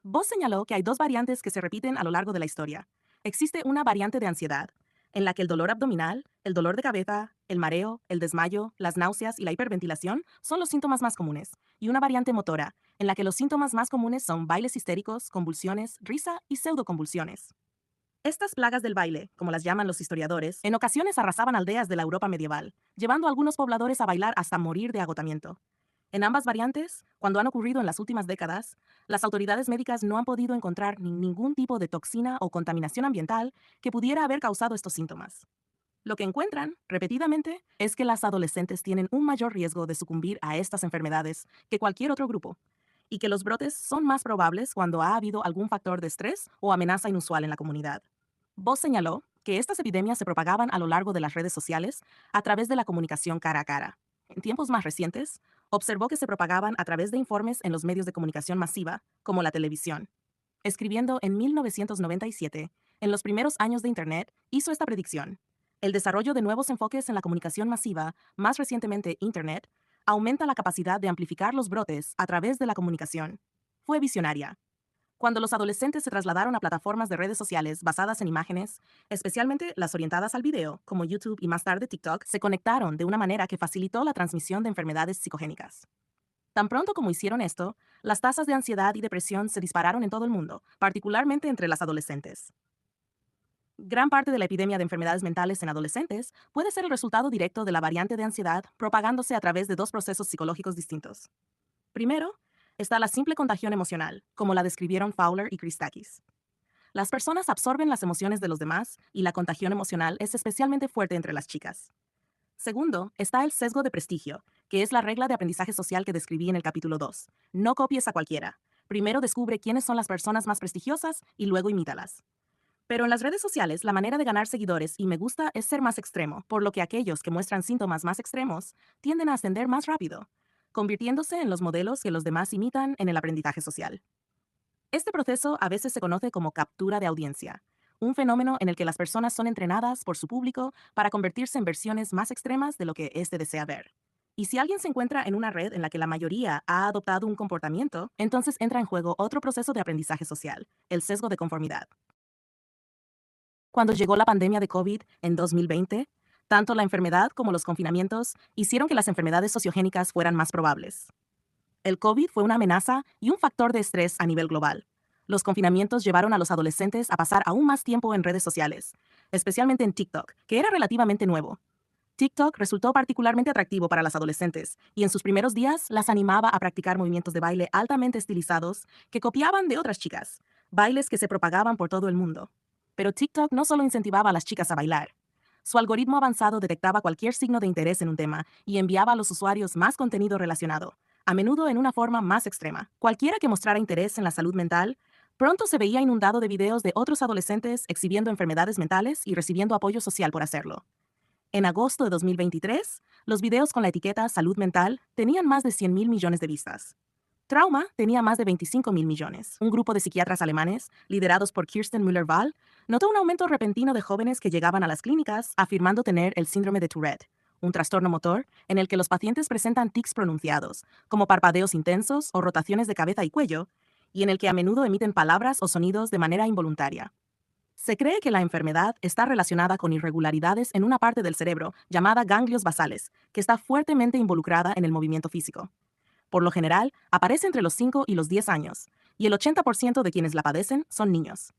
Voss señaló que hay dos variantes que se repiten a lo largo de la historia. Existe una variante de ansiedad, en la que el dolor abdominal, el dolor de cabeza, el mareo, el desmayo, las náuseas y la hiperventilación son los síntomas más comunes, y una variante motora, en la que los síntomas más comunes son bailes histéricos, convulsiones, risa y pseudoconvulsiones. Estas plagas del baile, como las llaman los historiadores, en ocasiones arrasaban aldeas de la Europa medieval, llevando a algunos pobladores a bailar hasta morir de agotamiento. En ambas variantes, cuando han ocurrido en las últimas décadas, las autoridades médicas no han podido encontrar ningún tipo de toxina o contaminación ambiental que pudiera haber causado estos síntomas. Lo que encuentran, repetidamente, es que las adolescentes tienen un mayor riesgo de sucumbir a estas enfermedades que cualquier otro grupo, y que los brotes son más probables cuando ha habido algún factor de estrés o amenaza inusual en la comunidad. Voss señaló que estas epidemias se propagaban a lo largo de las redes sociales a través de la comunicación cara a cara. En tiempos más recientes, observó que se propagaban a través de informes en los medios de comunicación masiva, como la televisión. Escribiendo en 1997, en los primeros años de Internet, hizo esta predicción. El desarrollo de nuevos enfoques en la comunicación masiva, más recientemente Internet, aumenta la capacidad de amplificar los brotes a través de la comunicación. Fue visionaria. Cuando los adolescentes se trasladaron a plataformas de redes sociales basadas en imágenes, especialmente las orientadas al video, como YouTube y más tarde TikTok, se conectaron de una manera que facilitó la transmisión de enfermedades psicogénicas. Tan pronto como hicieron esto, las tasas de ansiedad y depresión se dispararon en todo el mundo, particularmente entre las adolescentes. Gran parte de la epidemia de enfermedades mentales en adolescentes puede ser el resultado directo de la variante de ansiedad propagándose a través de dos procesos psicológicos distintos. Primero, está la simple contagión emocional, como la describieron Fowler y Christakis. Las personas absorben las emociones de los demás y la contagión emocional es especialmente fuerte entre las chicas. Segundo, está el sesgo de prestigio, que es la regla de aprendizaje social que describí en el capítulo 2. No copies a cualquiera. Primero descubre quiénes son las personas más prestigiosas y luego imítalas. Pero en las redes sociales, la manera de ganar seguidores y me gusta es ser más extremo, por lo que aquellos que muestran síntomas más extremos tienden a ascender más rápido, convirtiéndose en los modelos que los demás imitan en el aprendizaje social. Este proceso a veces se conoce como captura de audiencia, un fenómeno en el que las personas son entrenadas por su público para convertirse en versiones más extremas de lo que éste desea ver. Y si alguien se encuentra en una red en la que la mayoría ha adoptado un comportamiento, entonces entra en juego otro proceso de aprendizaje social, el sesgo de conformidad. Cuando llegó la pandemia de COVID en 2020, tanto la enfermedad como los confinamientos hicieron que las enfermedades sociogénicas fueran más probables. El COVID fue una amenaza y un factor de estrés a nivel global. Los confinamientos llevaron a los adolescentes a pasar aún más tiempo en redes sociales, especialmente en TikTok, que era relativamente nuevo. TikTok resultó particularmente atractivo para las adolescentes y en sus primeros días las animaba a practicar movimientos de baile altamente estilizados que copiaban de otras chicas, bailes que se propagaban por todo el mundo. Pero TikTok no solo incentivaba a las chicas a bailar. Su algoritmo avanzado detectaba cualquier signo de interés en un tema y enviaba a los usuarios más contenido relacionado, a menudo en una forma más extrema. Cualquiera que mostrara interés en la salud mental, pronto se veía inundado de videos de otros adolescentes exhibiendo enfermedades mentales y recibiendo apoyo social por hacerlo. En agosto de 2023, los videos con la etiqueta salud mental tenían más de 100 mil millones de vistas. Trauma tenía más de 25 mil millones. Un grupo de psiquiatras alemanes, liderados por Kirsten Müller-Wahl, notó un aumento repentino de jóvenes que llegaban a las clínicas afirmando tener el síndrome de Tourette, un trastorno motor en el que los pacientes presentan tics pronunciados, como parpadeos intensos o rotaciones de cabeza y cuello, y en el que a menudo emiten palabras o sonidos de manera involuntaria. Se cree que la enfermedad está relacionada con irregularidades en una parte del cerebro llamada ganglios basales, que está fuertemente involucrada en el movimiento físico. Por lo general, aparece entre los 5 y los 10 años, y el 80% de quienes la padecen son niños.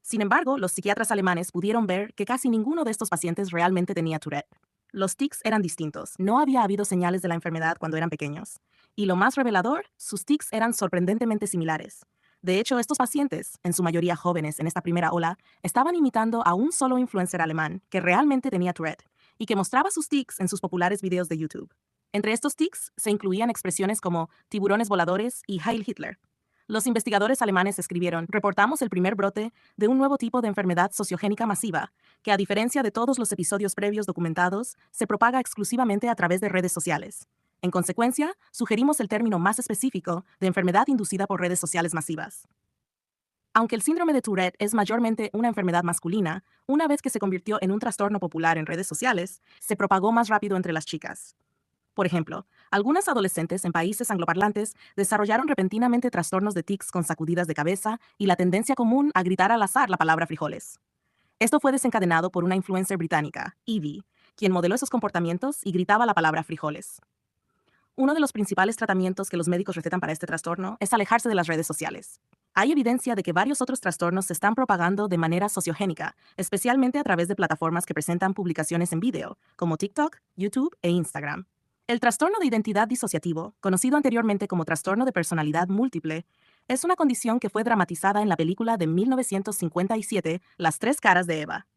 Sin embargo, los psiquiatras alemanes pudieron ver que casi ninguno de estos pacientes realmente tenía Tourette. Los tics eran distintos, no había habido señales de la enfermedad cuando eran pequeños. Y lo más revelador, sus tics eran sorprendentemente similares. De hecho, estos pacientes, en su mayoría jóvenes en esta primera ola, estaban imitando a un solo influencer alemán que realmente tenía Tourette y que mostraba sus tics en sus populares videos de YouTube. Entre estos tics se incluían expresiones como tiburones voladores y Heil Hitler. Los investigadores alemanes escribieron: reportamos el primer brote de un nuevo tipo de enfermedad sociogénica masiva, que a diferencia de todos los episodios previos documentados, se propaga exclusivamente a través de redes sociales. En consecuencia, sugerimos el término más específico de enfermedad inducida por redes sociales masivas. Aunque el síndrome de Tourette es mayormente una enfermedad masculina, una vez que se convirtió en un trastorno popular en redes sociales, se propagó más rápido entre las chicas. Por ejemplo, algunas adolescentes en países angloparlantes desarrollaron repentinamente trastornos de tics con sacudidas de cabeza y la tendencia común a gritar al azar la palabra frijoles. Esto fue desencadenado por una influencer británica, Evie, quien modeló esos comportamientos y gritaba la palabra frijoles. Uno de los principales tratamientos que los médicos recetan para este trastorno es alejarse de las redes sociales. Hay evidencia de que varios otros trastornos se están propagando de manera sociogénica, especialmente a través de plataformas que presentan publicaciones en video, como TikTok, YouTube e Instagram. El trastorno de identidad disociativo, conocido anteriormente como trastorno de personalidad múltiple, es una condición que fue dramatizada en la película de 1957, Las tres caras de Eva.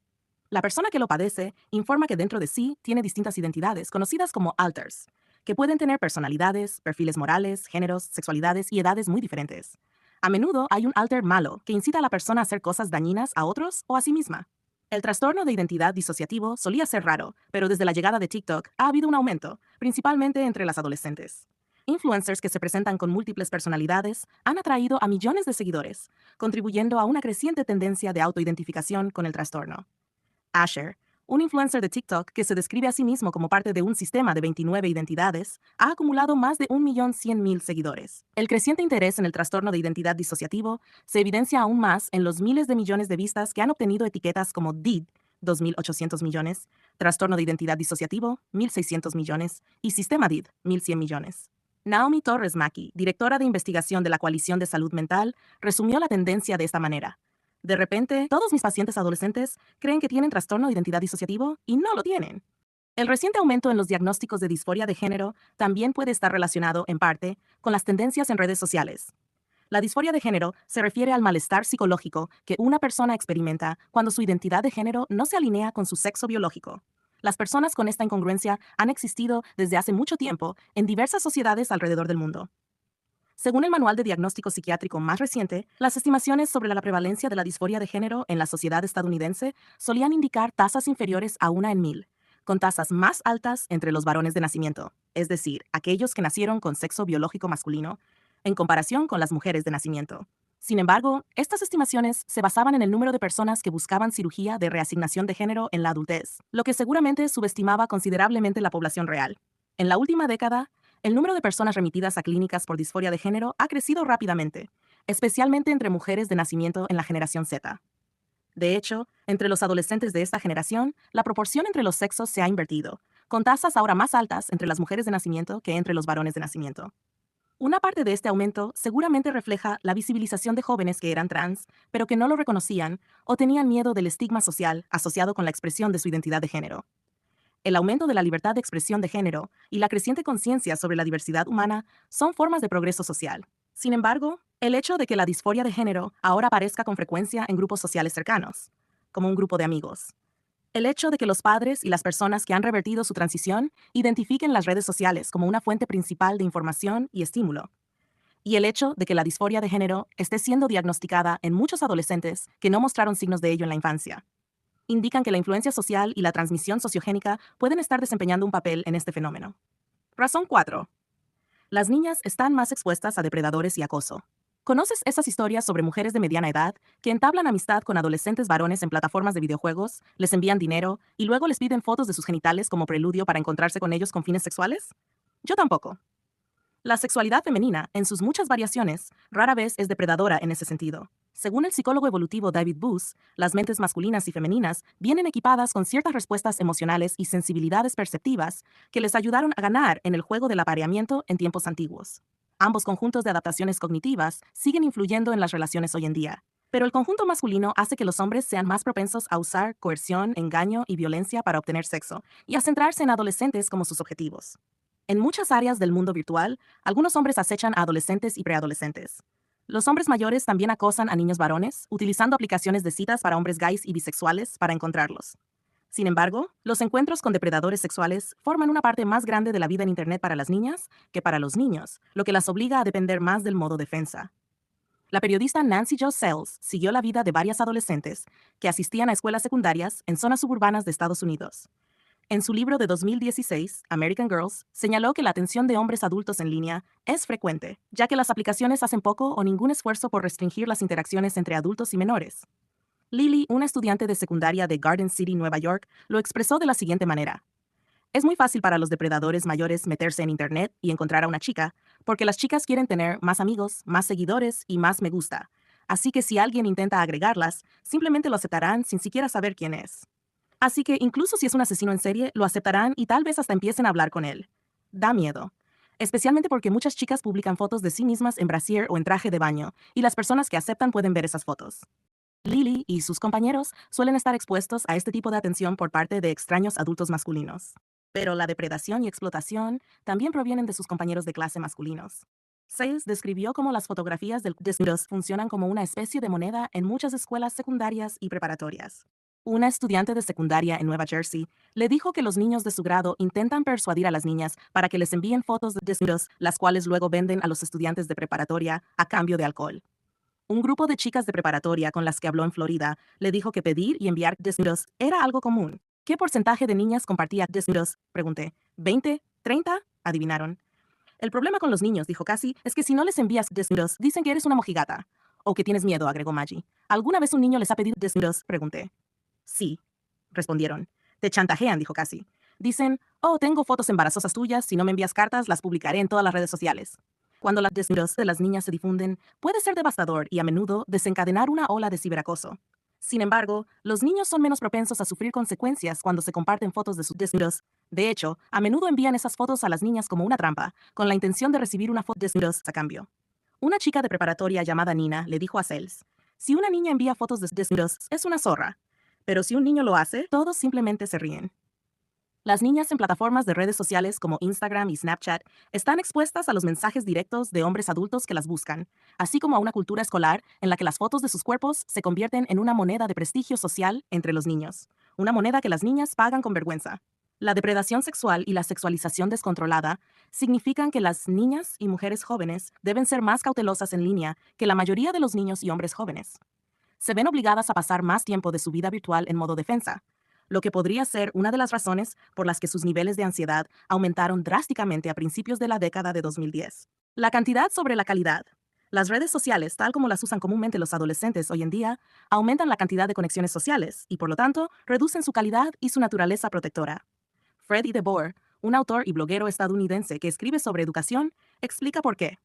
La persona que lo padece informa que dentro de sí tiene distintas identidades, conocidas como alters, que pueden tener personalidades, perfiles morales, géneros, sexualidades y edades muy diferentes. A menudo hay un alter malo que incita a la persona a hacer cosas dañinas a otros o a sí misma. El trastorno de identidad disociativo solía ser raro, pero desde la llegada de TikTok ha habido un aumento, principalmente entre las adolescentes. Influencers que se presentan con múltiples personalidades han atraído a millones de seguidores, contribuyendo a una creciente tendencia de autoidentificación con el trastorno. Asher, Un influencer de TikTok que se describe a sí mismo como parte de un sistema de 29 identidades ha acumulado más de 1.100.000 seguidores. El creciente interés en el trastorno de identidad disociativo se evidencia aún más en los miles de millones de vistas que han obtenido etiquetas como DID, 2.800 millones, trastorno de identidad disociativo, 1.600 millones, y sistema DID, 1.100 millones. Naomi Torres Maki, directora de investigación de la Coalición de Salud Mental, resumió la tendencia de esta manera. De repente, todos mis pacientes adolescentes creen que tienen trastorno de identidad disociativo y no lo tienen. El reciente aumento en los diagnósticos de disforia de género también puede estar relacionado, en parte, con las tendencias en redes sociales. La disforia de género se refiere al malestar psicológico que una persona experimenta cuando su identidad de género no se alinea con su sexo biológico. Las personas con esta incongruencia han existido desde hace mucho tiempo en diversas sociedades alrededor del mundo. Según el Manual de Diagnóstico Psiquiátrico más reciente, las estimaciones sobre la prevalencia de la disforia de género en la sociedad estadounidense solían indicar tasas inferiores a 1 en 1.000, con tasas más altas entre los varones de nacimiento, es decir, aquellos que nacieron con sexo biológico masculino, en comparación con las mujeres de nacimiento. Sin embargo, estas estimaciones se basaban en el número de personas que buscaban cirugía de reasignación de género en la adultez, lo que seguramente subestimaba considerablemente la población real. En la última década, el número de personas remitidas a clínicas por disforia de género ha crecido rápidamente, especialmente entre mujeres de nacimiento en la generación Z. De hecho, entre los adolescentes de esta generación, la proporción entre los sexos se ha invertido, con tasas ahora más altas entre las mujeres de nacimiento que entre los varones de nacimiento. Una parte de este aumento seguramente refleja la visibilización de jóvenes que eran trans, pero que no lo reconocían o tenían miedo del estigma social asociado con la expresión de su identidad de género. El aumento de la libertad de expresión de género y la creciente conciencia sobre la diversidad humana son formas de progreso social. Sin embargo, el hecho de que la disforia de género ahora aparezca con frecuencia en grupos sociales cercanos, como un grupo de amigos. El hecho de que los padres y las personas que han revertido su transición identifiquen las redes sociales como una fuente principal de información y estímulo. Y el hecho de que la disforia de género esté siendo diagnosticada en muchos adolescentes que no mostraron signos de ello en la infancia indican que la influencia social y la transmisión sociogénica pueden estar desempeñando un papel en este fenómeno. Razón 4. Las niñas están más expuestas a depredadores y acoso. ¿Conoces esas historias sobre mujeres de mediana edad que entablan amistad con adolescentes varones en plataformas de videojuegos, les envían dinero y luego les piden fotos de sus genitales como preludio para encontrarse con ellos con fines sexuales? Yo tampoco. La sexualidad femenina, en sus muchas variaciones, rara vez es depredadora en ese sentido. Según el psicólogo evolutivo David Boos, las mentes masculinas y femeninas vienen equipadas con ciertas respuestas emocionales y sensibilidades perceptivas que les ayudaron a ganar en el juego del apareamiento en tiempos antiguos. Ambos conjuntos de adaptaciones cognitivas siguen influyendo en las relaciones hoy en día. Pero el conjunto masculino hace que los hombres sean más propensos a usar coerción, engaño y violencia para obtener sexo, y a centrarse en adolescentes como sus objetivos. En muchas áreas del mundo virtual, algunos hombres acechan a adolescentes y preadolescentes. Los hombres mayores también acosan a niños varones, utilizando aplicaciones de citas para hombres gays y bisexuales para encontrarlos. Sin embargo, los encuentros con depredadores sexuales forman una parte más grande de la vida en Internet para las niñas que para los niños, lo que las obliga a depender más del modo defensa. La periodista Nancy Jo Sells siguió la vida de varias adolescentes que asistían a escuelas secundarias en zonas suburbanas de Estados Unidos. En su libro de 2016, American Girls, señaló que la atención de hombres adultos en línea es frecuente, ya que las aplicaciones hacen poco o ningún esfuerzo por restringir las interacciones entre adultos y menores. Lily, una estudiante de secundaria de Garden City, Nueva York, lo expresó de la siguiente manera. Es muy fácil para los depredadores mayores meterse en Internet y encontrar a una chica, porque las chicas quieren tener más amigos, más seguidores y más me gusta. Así que si alguien intenta agregarlas, simplemente lo aceptarán sin siquiera saber quién es. Así que incluso si es un asesino en serie, lo aceptarán y tal vez hasta empiecen a hablar con él. Da miedo. Especialmente porque muchas chicas publican fotos de sí mismas en brasier o en traje de baño, y las personas que aceptan pueden ver esas fotos. Lily y sus compañeros suelen estar expuestos a este tipo de atención por parte de extraños adultos masculinos. Pero la depredación y explotación también provienen de sus compañeros de clase masculinos. Sayles describió cómo las fotografías del desnudos funcionan como una especie de moneda en muchas escuelas secundarias y preparatorias. Una estudiante de secundaria en Nueva Jersey le dijo que los niños de su grado intentan persuadir a las niñas para que les envíen fotos de desnudos, las cuales luego venden a los estudiantes de preparatoria a cambio de alcohol. Un grupo de chicas de preparatoria con las que habló en Florida le dijo que pedir y enviar desnudos era algo común. ¿Qué porcentaje de niñas compartía desnudos? Pregunté. ¿20? ¿30? Adivinaron. El problema con los niños, dijo Cassie, es que si no les envías desnudos, dicen que eres una mojigata. O que tienes miedo, agregó Maggie. ¿Alguna vez un niño les ha pedido desnudos? Pregunté. Sí, respondieron. Te chantajean, dijo Cassie. Dicen, oh, tengo fotos embarazosas tuyas, si no me envías cartas, las publicaré en todas las redes sociales. Cuando las desnudos de las niñas se difunden, puede ser devastador y a menudo desencadenar una ola de ciberacoso. Sin embargo, los niños son menos propensos a sufrir consecuencias cuando se comparten fotos de sus desnudos. De hecho, a menudo envían esas fotos a las niñas como una trampa, con la intención de recibir una foto de desnudos a cambio. Una chica de preparatoria llamada Nina le dijo a Sales, si una niña envía fotos de desnudos, es una zorra. Pero si un niño lo hace, todos simplemente se ríen. Las niñas en plataformas de redes sociales como Instagram y Snapchat están expuestas a los mensajes directos de hombres adultos que las buscan, así como a una cultura escolar en la que las fotos de sus cuerpos se convierten en una moneda de prestigio social entre los niños, una moneda que las niñas pagan con vergüenza. La depredación sexual y la sexualización descontrolada significan que las niñas y mujeres jóvenes deben ser más cautelosas en línea que la mayoría de los niños y hombres jóvenes. Se ven obligadas a pasar más tiempo de su vida virtual en modo defensa, lo que podría ser una de las razones por las que sus niveles de ansiedad aumentaron drásticamente a principios de la década de 2010. La cantidad sobre la calidad. Las redes sociales, tal como las usan comúnmente los adolescentes hoy en día, aumentan la cantidad de conexiones sociales y, por lo tanto, reducen su calidad y su naturaleza protectora. Freddie DeBoer, un autor y bloguero estadounidense que escribe sobre educación, explica por qué.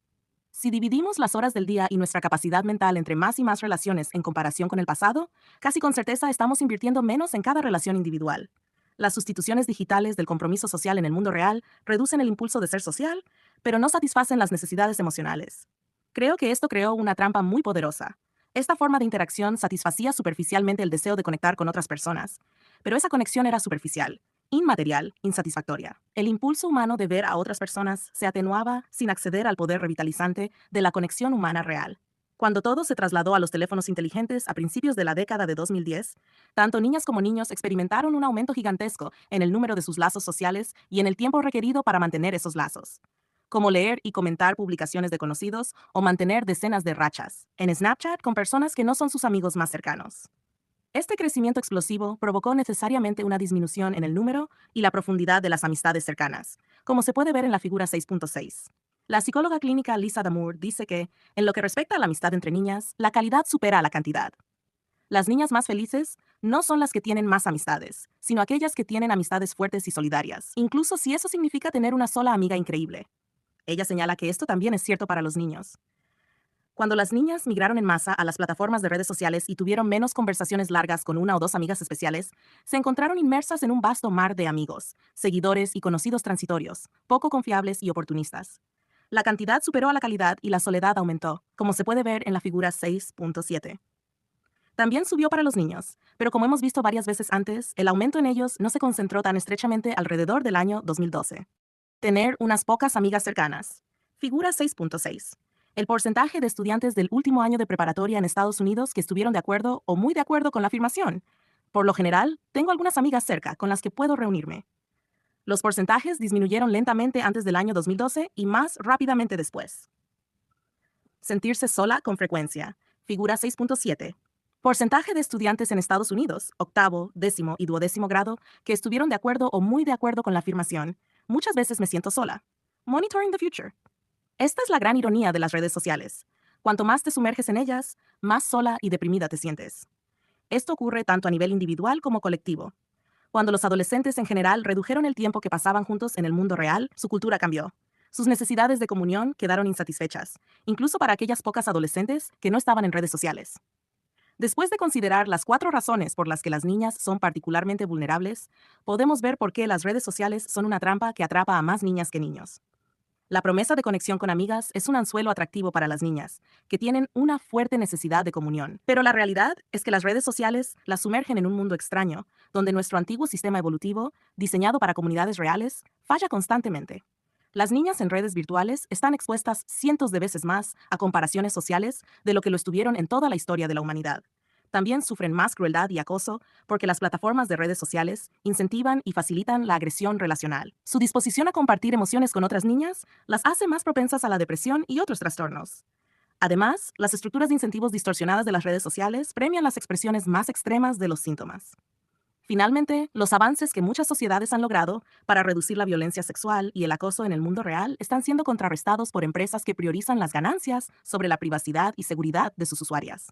Si dividimos las horas del día y nuestra capacidad mental entre más y más relaciones en comparación con el pasado, casi con certeza estamos invirtiendo menos en cada relación individual. Las sustituciones digitales del compromiso social en el mundo real reducen el impulso de ser social, pero no satisfacen las necesidades emocionales. Creo que esto creó una trampa muy poderosa. Esta forma de interacción satisfacía superficialmente el deseo de conectar con otras personas, pero esa conexión era superficial, inmaterial, insatisfactoria. El impulso humano de ver a otras personas se atenuaba sin acceder al poder revitalizante de la conexión humana real. Cuando todo se trasladó a los teléfonos inteligentes a principios de la década de 2010, tanto niñas como niños experimentaron un aumento gigantesco en el número de sus lazos sociales y en el tiempo requerido para mantener esos lazos, como leer y comentar publicaciones de conocidos o mantener decenas de rachas en Snapchat con personas que no son sus amigos más cercanos. Este crecimiento explosivo provocó necesariamente una disminución en el número y la profundidad de las amistades cercanas, como se puede ver en la figura 6.6. La psicóloga clínica Lisa Damour dice que, en lo que respecta a la amistad entre niñas, la calidad supera a la cantidad. Las niñas más felices no son las que tienen más amistades, sino aquellas que tienen amistades fuertes y solidarias, incluso si eso significa tener una sola amiga increíble. Ella señala que esto también es cierto para los niños. Cuando las niñas migraron en masa a las plataformas de redes sociales y tuvieron menos conversaciones largas con una o dos amigas especiales, se encontraron inmersas en un vasto mar de amigos, seguidores y conocidos transitorios, poco confiables y oportunistas. La cantidad superó a la calidad y la soledad aumentó, como se puede ver en la figura 6.7. También subió para los niños, pero como hemos visto varias veces antes, el aumento en ellos no se concentró tan estrechamente alrededor del año 2012. Tener unas pocas amigas cercanas. Figura 6.6. El porcentaje de estudiantes del último año de preparatoria en Estados Unidos que estuvieron de acuerdo o muy de acuerdo con la afirmación. Por lo general, tengo algunas amigas cerca con las que puedo reunirme. Los porcentajes disminuyeron lentamente antes del año 2012 y más rápidamente después. Sentirse sola con frecuencia. Figura 6.7. Porcentaje de estudiantes en Estados Unidos, octavo, décimo y duodécimo grado, que estuvieron de acuerdo o muy de acuerdo con la afirmación. Muchas veces me siento sola. Monitoring the future. Esta es la gran ironía de las redes sociales. Cuanto más te sumerges en ellas, más sola y deprimida te sientes. Esto ocurre tanto a nivel individual como colectivo. Cuando los adolescentes en general redujeron el tiempo que pasaban juntos en el mundo real, su cultura cambió. Sus necesidades de comunión quedaron insatisfechas, incluso para aquellas pocas adolescentes que no estaban en redes sociales. Después de considerar las 4 razones por las que las niñas son particularmente vulnerables, podemos ver por qué las redes sociales son una trampa que atrapa a más niñas que niños. La promesa de conexión con amigas es un anzuelo atractivo para las niñas, que tienen una fuerte necesidad de comunión. Pero la realidad es que las redes sociales las sumergen en un mundo extraño, donde nuestro antiguo sistema evolutivo, diseñado para comunidades reales, falla constantemente. Las niñas en redes virtuales están expuestas cientos de veces más a comparaciones sociales de lo que lo estuvieron en toda la historia de la humanidad. También sufren más crueldad y acoso porque las plataformas de redes sociales incentivan y facilitan la agresión relacional. Su disposición a compartir emociones con otras niñas las hace más propensas a la depresión y otros trastornos. Además, las estructuras de incentivos distorsionadas de las redes sociales premian las expresiones más extremas de los síntomas. Finalmente, los avances que muchas sociedades han logrado para reducir la violencia sexual y el acoso en el mundo real están siendo contrarrestados por empresas que priorizan las ganancias sobre la privacidad y seguridad de sus usuarias.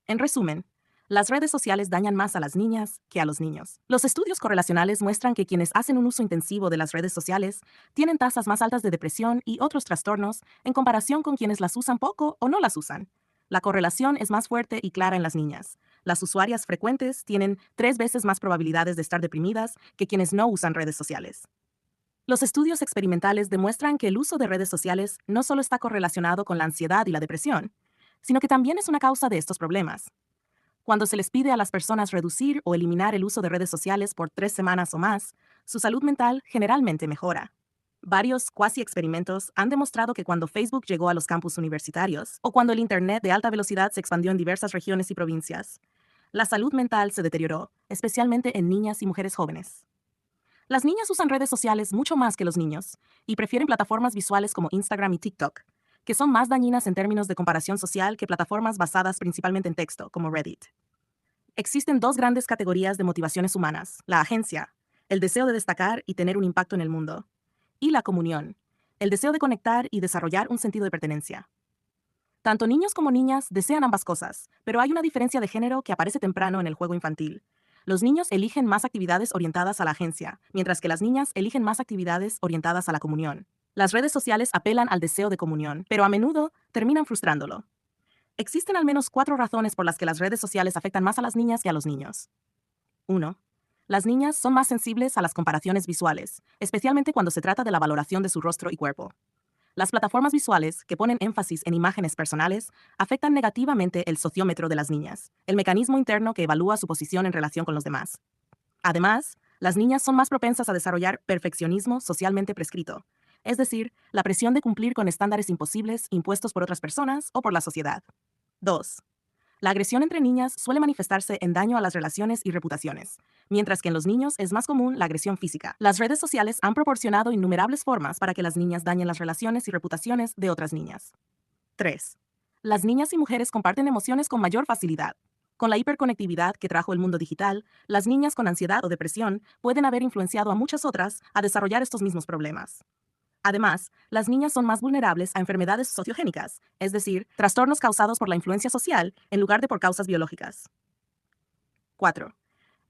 En resumen, Las redes sociales dañan más a las niñas que a los niños. Los estudios correlacionales muestran que quienes hacen un uso intensivo de las redes sociales tienen tasas más altas de depresión y otros trastornos en comparación con quienes las usan poco o no las usan. La correlación es más fuerte y clara en las niñas. Las usuarias frecuentes tienen 3 veces más probabilidades de estar deprimidas que quienes no usan redes sociales. Los estudios experimentales demuestran que el uso de redes sociales no solo está correlacionado con la ansiedad y la depresión, sino que también es una causa de estos problemas. Cuando se les pide a las personas reducir o eliminar el uso de redes sociales por 3 semanas o más, su salud mental generalmente mejora. Varios cuasi experimentos han demostrado que cuando Facebook llegó a los campus universitarios, o cuando el Internet de alta velocidad se expandió en diversas regiones y provincias, la salud mental se deterioró, especialmente en niñas y mujeres jóvenes. Las niñas usan redes sociales mucho más que los niños, y prefieren plataformas visuales como Instagram y TikTok, que son más dañinas en términos de comparación social que plataformas basadas principalmente en texto, como Reddit. Existen dos grandes categorías de motivaciones humanas: la agencia, el deseo de destacar y tener un impacto en el mundo, y la comunión, el deseo de conectar y desarrollar un sentido de pertenencia. Tanto niños como niñas desean ambas cosas, pero hay una diferencia de género que aparece temprano en el juego infantil. Los niños eligen más actividades orientadas a la agencia, mientras que las niñas eligen más actividades orientadas a la comunión. Las redes sociales apelan al deseo de comunión, pero a menudo terminan frustrándolo. Existen al menos 4 razones por las que las redes sociales afectan más a las niñas que a los niños. 1. Las niñas son más sensibles a las comparaciones visuales, especialmente cuando se trata de la valoración de su rostro y cuerpo. Las plataformas visuales, que ponen énfasis en imágenes personales, afectan negativamente el sociómetro de las niñas, el mecanismo interno que evalúa su posición en relación con los demás. Además, las niñas son más propensas a desarrollar perfeccionismo socialmente prescrito, es decir, la presión de cumplir con estándares imposibles impuestos por otras personas o por la sociedad. 2. La agresión entre niñas suele manifestarse en daño a las relaciones y reputaciones, mientras que en los niños es más común la agresión física. Las redes sociales han proporcionado innumerables formas para que las niñas dañen las relaciones y reputaciones de otras niñas. 3. Las niñas y mujeres comparten emociones con mayor facilidad. Con la hiperconectividad que trajo el mundo digital, las niñas con ansiedad o depresión pueden haber influenciado a muchas otras a desarrollar estos mismos problemas. Además, las niñas son más vulnerables a enfermedades sociogénicas, es decir, trastornos causados por la influencia social en lugar de por causas biológicas. 4.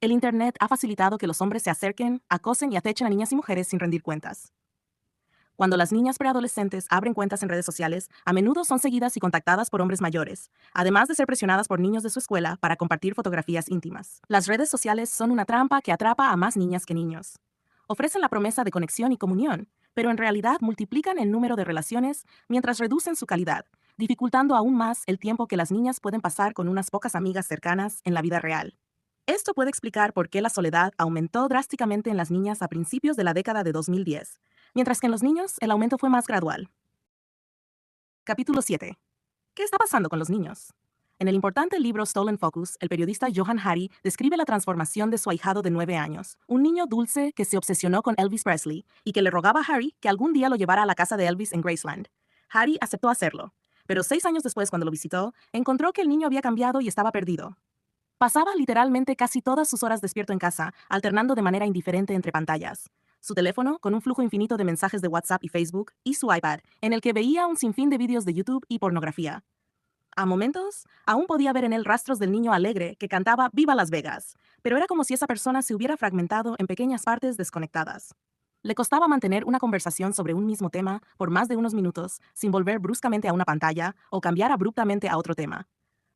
El Internet ha facilitado que los hombres se acerquen, acosen y acechen a niñas y mujeres sin rendir cuentas. Cuando las niñas preadolescentes abren cuentas en redes sociales, a menudo son seguidas y contactadas por hombres mayores, además de ser presionadas por niños de su escuela para compartir fotografías íntimas. Las redes sociales son una trampa que atrapa a más niñas que niños. Ofrecen la promesa de conexión y comunión, pero en realidad multiplican el número de relaciones mientras reducen su calidad, dificultando aún más el tiempo que las niñas pueden pasar con unas pocas amigas cercanas en la vida real. Esto puede explicar por qué la soledad aumentó drásticamente en las niñas a principios de la década de 2010, mientras que en los niños el aumento fue más gradual. Capítulo 7. ¿Qué está pasando con los niños? En el importante libro Stolen Focus, el periodista Johann Hari describe la transformación de su ahijado de 9 años, un niño dulce que se obsesionó con Elvis Presley y que le rogaba a Hari que algún día lo llevara a la casa de Elvis en Graceland. Hari aceptó hacerlo, pero 6 años después, cuando lo visitó, encontró que el niño había cambiado y estaba perdido. Pasaba literalmente casi todas sus horas despierto en casa, alternando de manera indiferente entre pantallas. Su teléfono, con un flujo infinito de mensajes de WhatsApp y Facebook, y su iPad, en el que veía un sinfín de vídeos de YouTube y pornografía. A momentos, aún podía ver en él rastros del niño alegre que cantaba Viva Las Vegas, pero era como si esa persona se hubiera fragmentado en pequeñas partes desconectadas. Le costaba mantener una conversación sobre un mismo tema por más de unos minutos sin volver bruscamente a una pantalla o cambiar abruptamente a otro tema.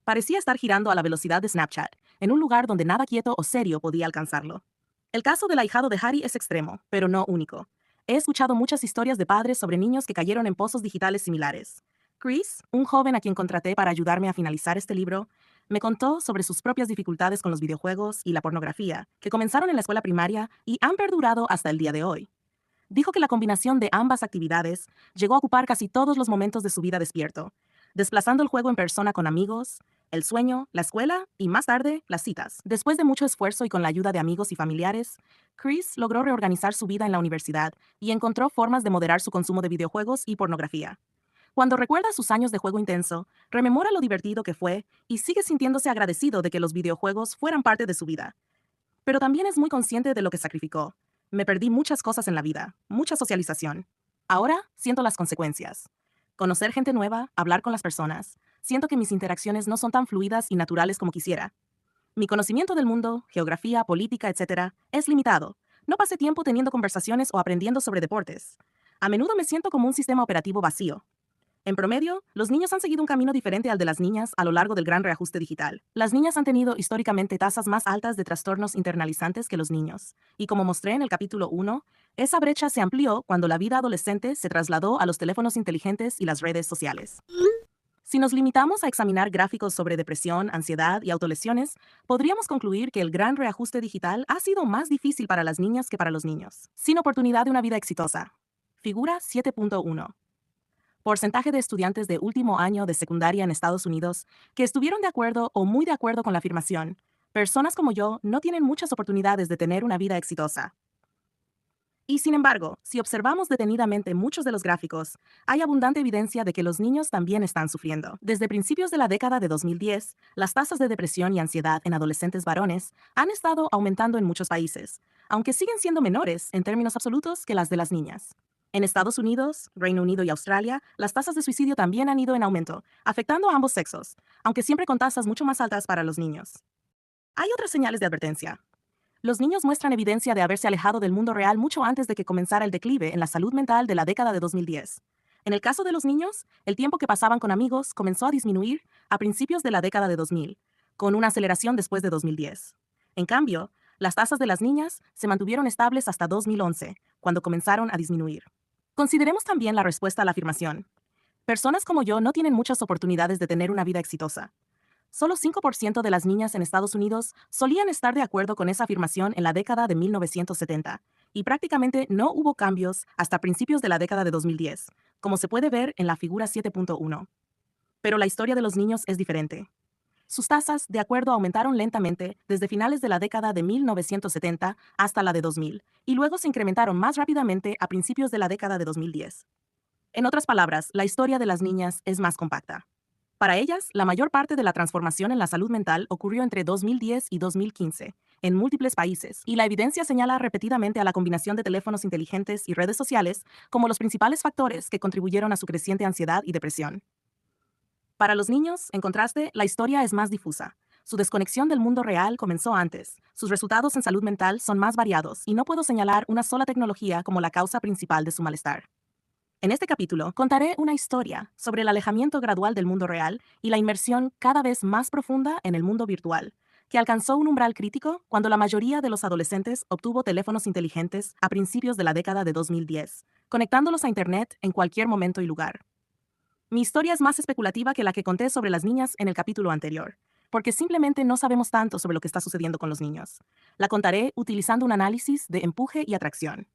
Parecía estar girando a la velocidad de Snapchat, en un lugar donde nada quieto o serio podía alcanzarlo. El caso del ahijado de Harry es extremo, pero no único. He escuchado muchas historias de padres sobre niños que cayeron en pozos digitales similares. Chris, un joven a quien contraté para ayudarme a finalizar este libro, me contó sobre sus propias dificultades con los videojuegos y la pornografía, que comenzaron en la escuela primaria y han perdurado hasta el día de hoy. Dijo que la combinación de ambas actividades llegó a ocupar casi todos los momentos de su vida despierto, desplazando el juego en persona con amigos, el sueño, la escuela y más tarde, las citas. Después de mucho esfuerzo y con la ayuda de amigos y familiares, Chris logró reorganizar su vida en la universidad y encontró formas de moderar su consumo de videojuegos y pornografía. Cuando recuerda sus años de juego intenso, rememora lo divertido que fue y sigue sintiéndose agradecido de que los videojuegos fueran parte de su vida. Pero también es muy consciente de lo que sacrificó. Me perdí muchas cosas en la vida, mucha socialización. Ahora siento las consecuencias. Conocer gente nueva, hablar con las personas. Siento que mis interacciones no son tan fluidas y naturales como quisiera. Mi conocimiento del mundo, geografía, política, etc., es limitado. No pasé tiempo teniendo conversaciones o aprendiendo sobre deportes. A menudo me siento como un sistema operativo vacío. En promedio, los niños han seguido un camino diferente al de las niñas a lo largo del gran reajuste digital. Las niñas han tenido históricamente tasas más altas de trastornos internalizantes que los niños. Y como mostré en el capítulo 1, esa brecha se amplió cuando la vida adolescente se trasladó a los teléfonos inteligentes y las redes sociales. Si nos limitamos a examinar gráficos sobre depresión, ansiedad y autolesiones, podríamos concluir que el gran reajuste digital ha sido más difícil para las niñas que para los niños. Sin oportunidad de una vida exitosa. Figura 7.1. Porcentaje de estudiantes de último año de secundaria en Estados Unidos que estuvieron de acuerdo o muy de acuerdo con la afirmación: personas como yo no tienen muchas oportunidades de tener una vida exitosa. Y sin embargo, si observamos detenidamente muchos de los gráficos, hay abundante evidencia de que los niños también están sufriendo. Desde principios de la década de 2010, las tasas de depresión y ansiedad en adolescentes varones han estado aumentando en muchos países, aunque siguen siendo menores en términos absolutos que las de las niñas. En Estados Unidos, Reino Unido y Australia, las tasas de suicidio también han ido en aumento, afectando a ambos sexos, aunque siempre con tasas mucho más altas para los niños. Hay otras señales de advertencia. Los niños muestran evidencia de haberse alejado del mundo real mucho antes de que comenzara el declive en la salud mental de la década de 2010. En el caso de los niños, el tiempo que pasaban con amigos comenzó a disminuir a principios de la década de 2000, con una aceleración después de 2010. En cambio, las tasas de las niñas se mantuvieron estables hasta 2011, cuando comenzaron a disminuir. Consideremos también la respuesta a la afirmación: personas como yo no tienen muchas oportunidades de tener una vida exitosa. Solo 5% de las niñas en Estados Unidos solían estar de acuerdo con esa afirmación en la década de 1970, y prácticamente no hubo cambios hasta principios de la década de 2010, como se puede ver en la figura 7.1. Pero la historia de los niños es diferente. Sus tasas, de acuerdo, aumentaron lentamente desde finales de la década de 1970 hasta la de 2000, y luego se incrementaron más rápidamente a principios de la década de 2010. En otras palabras, la historia de las niñas es más compacta. Para ellas, la mayor parte de la transformación en la salud mental ocurrió entre 2010 y 2015, en múltiples países, y la evidencia señala repetidamente a la combinación de teléfonos inteligentes y redes sociales como los principales factores que contribuyeron a su creciente ansiedad y depresión. Para los niños, en contraste, la historia es más difusa. Su desconexión del mundo real comenzó antes, sus resultados en salud mental son más variados y no puedo señalar una sola tecnología como la causa principal de su malestar. En este capítulo contaré una historia sobre el alejamiento gradual del mundo real y la inmersión cada vez más profunda en el mundo virtual, que alcanzó un umbral crítico cuando la mayoría de los adolescentes obtuvo teléfonos inteligentes a principios de la década de 2010, conectándolos a Internet en cualquier momento y lugar. Mi historia es más especulativa que la que conté sobre las niñas en el capítulo anterior, porque simplemente no sabemos tanto sobre lo que está sucediendo con los niños. La contaré utilizando un análisis de empuje y atracción.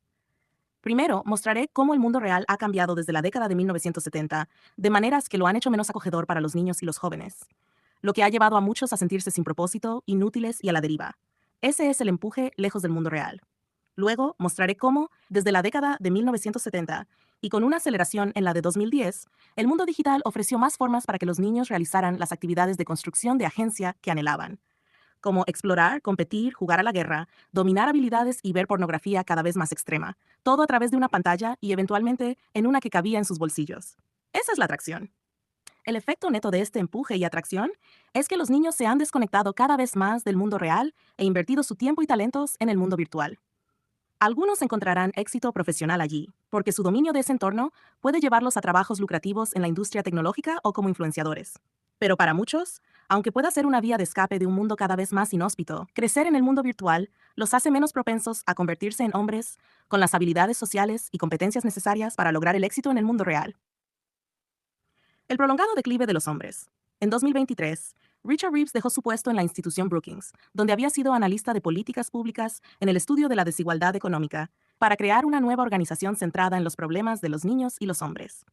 Primero, mostraré cómo el mundo real ha cambiado desde la década de 1970, de maneras que lo han hecho menos acogedor para los niños y los jóvenes, lo que ha llevado a muchos a sentirse sin propósito, inútiles y a la deriva. Ese es el empuje lejos del mundo real. Luego, mostraré cómo, desde la década de 1970, y con una aceleración en la de 2010, el mundo digital ofreció más formas para que los niños realizaran las actividades de construcción de agencia que anhelaban, como explorar, competir, jugar a la guerra, dominar habilidades y ver pornografía cada vez más extrema, todo a través de una pantalla y eventualmente en una que cabía en sus bolsillos. Esa es la atracción. El efecto neto de este empuje y atracción es que los niños se han desconectado cada vez más del mundo real e invertido su tiempo y talentos en el mundo virtual. Algunos encontrarán éxito profesional allí, porque su dominio de ese entorno puede llevarlos a trabajos lucrativos en la industria tecnológica o como influenciadores. Pero para muchos, aunque pueda ser una vía de escape de un mundo cada vez más inhóspito, crecer en el mundo virtual los hace menos propensos a convertirse en hombres con las habilidades sociales y competencias necesarias para lograr el éxito en el mundo real. El prolongado declive de los hombres. En 2023, Richard Reeves dejó su puesto en la institución Brookings, donde había sido analista de políticas públicas en el estudio de la desigualdad económica, para crear una nueva organización centrada en los problemas de los niños y los hombres.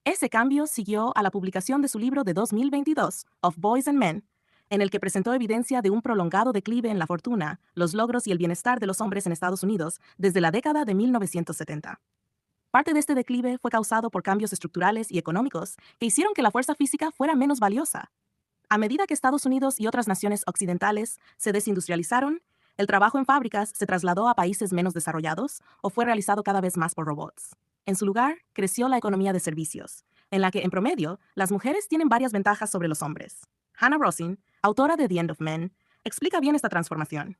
Ese cambio siguió a la publicación de su libro de 2022, Of Boys and Men, en el que presentó evidencia de un prolongado declive en la fortuna, los logros y el bienestar de los hombres en Estados Unidos desde la década de 1970. Parte de este declive fue causado por cambios estructurales y económicos que hicieron que la fuerza física fuera menos valiosa. A medida que Estados Unidos y otras naciones occidentales se desindustrializaron, el trabajo en fábricas se trasladó a países menos desarrollados o fue realizado cada vez más por robots. En su lugar, creció la economía de servicios, en la que, en promedio, las mujeres tienen varias ventajas sobre los hombres. Hannah Rosin, autora de The End of Men, explica bien esta transformación.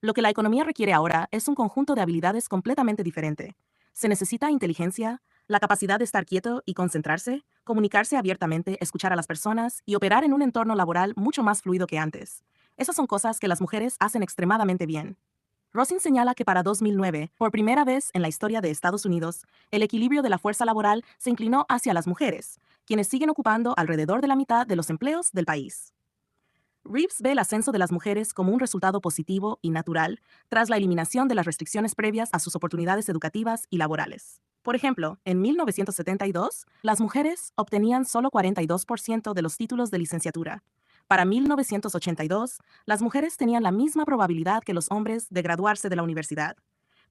Lo que la economía requiere ahora es un conjunto de habilidades completamente diferente. Se necesita inteligencia, la capacidad de estar quieto y concentrarse, comunicarse abiertamente, escuchar a las personas y operar en un entorno laboral mucho más fluido que antes. Esas son cosas que las mujeres hacen extremadamente bien. Rosin señala que para 2009, por primera vez en la historia de Estados Unidos, el equilibrio de la fuerza laboral se inclinó hacia las mujeres, quienes siguen ocupando alrededor de la mitad de los empleos del país. Reeves ve el ascenso de las mujeres como un resultado positivo y natural tras la eliminación de las restricciones previas a sus oportunidades educativas y laborales. Por ejemplo, en 1972, las mujeres obtenían solo 42% de los títulos de licenciatura. Para 1982, las mujeres tenían la misma probabilidad que los hombres de graduarse de la universidad.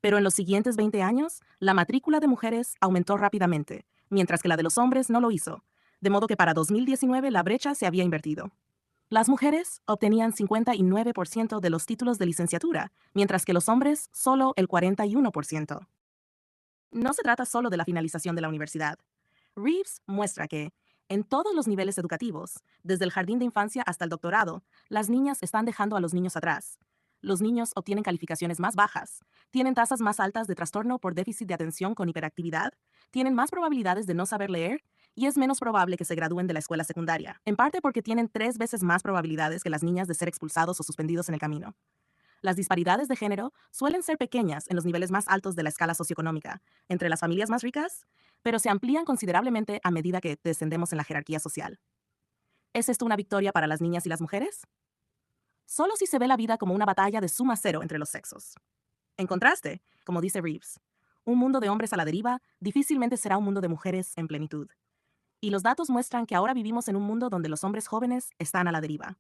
Pero en los siguientes 20 años, la matrícula de mujeres aumentó rápidamente, mientras que la de los hombres no lo hizo, de modo que para 2019 la brecha se había invertido. Las mujeres obtenían 59% de los títulos de licenciatura, mientras que los hombres solo el 41%. No se trata solo de la finalización de la universidad. Reeves muestra que, en todos los niveles educativos, desde el jardín de infancia hasta el doctorado, las niñas están dejando a los niños atrás. Los niños obtienen calificaciones más bajas, tienen tasas más altas de trastorno por déficit de atención con hiperactividad, tienen más probabilidades de no saber leer y es menos probable que se gradúen de la escuela secundaria, en parte porque tienen 3 veces más probabilidades que las niñas de ser expulsados o suspendidos en el camino. Las disparidades de género suelen ser pequeñas en los niveles más altos de la escala socioeconómica, entre las familias más ricas, pero se amplían considerablemente a medida que descendemos en la jerarquía social. ¿Es esto una victoria para las niñas y las mujeres? Solo si se ve la vida como una batalla de suma cero entre los sexos. En contraste, como dice Reeves, un mundo de hombres a la deriva difícilmente será un mundo de mujeres en plenitud. Y los datos muestran que ahora vivimos en un mundo donde los hombres jóvenes están a la deriva.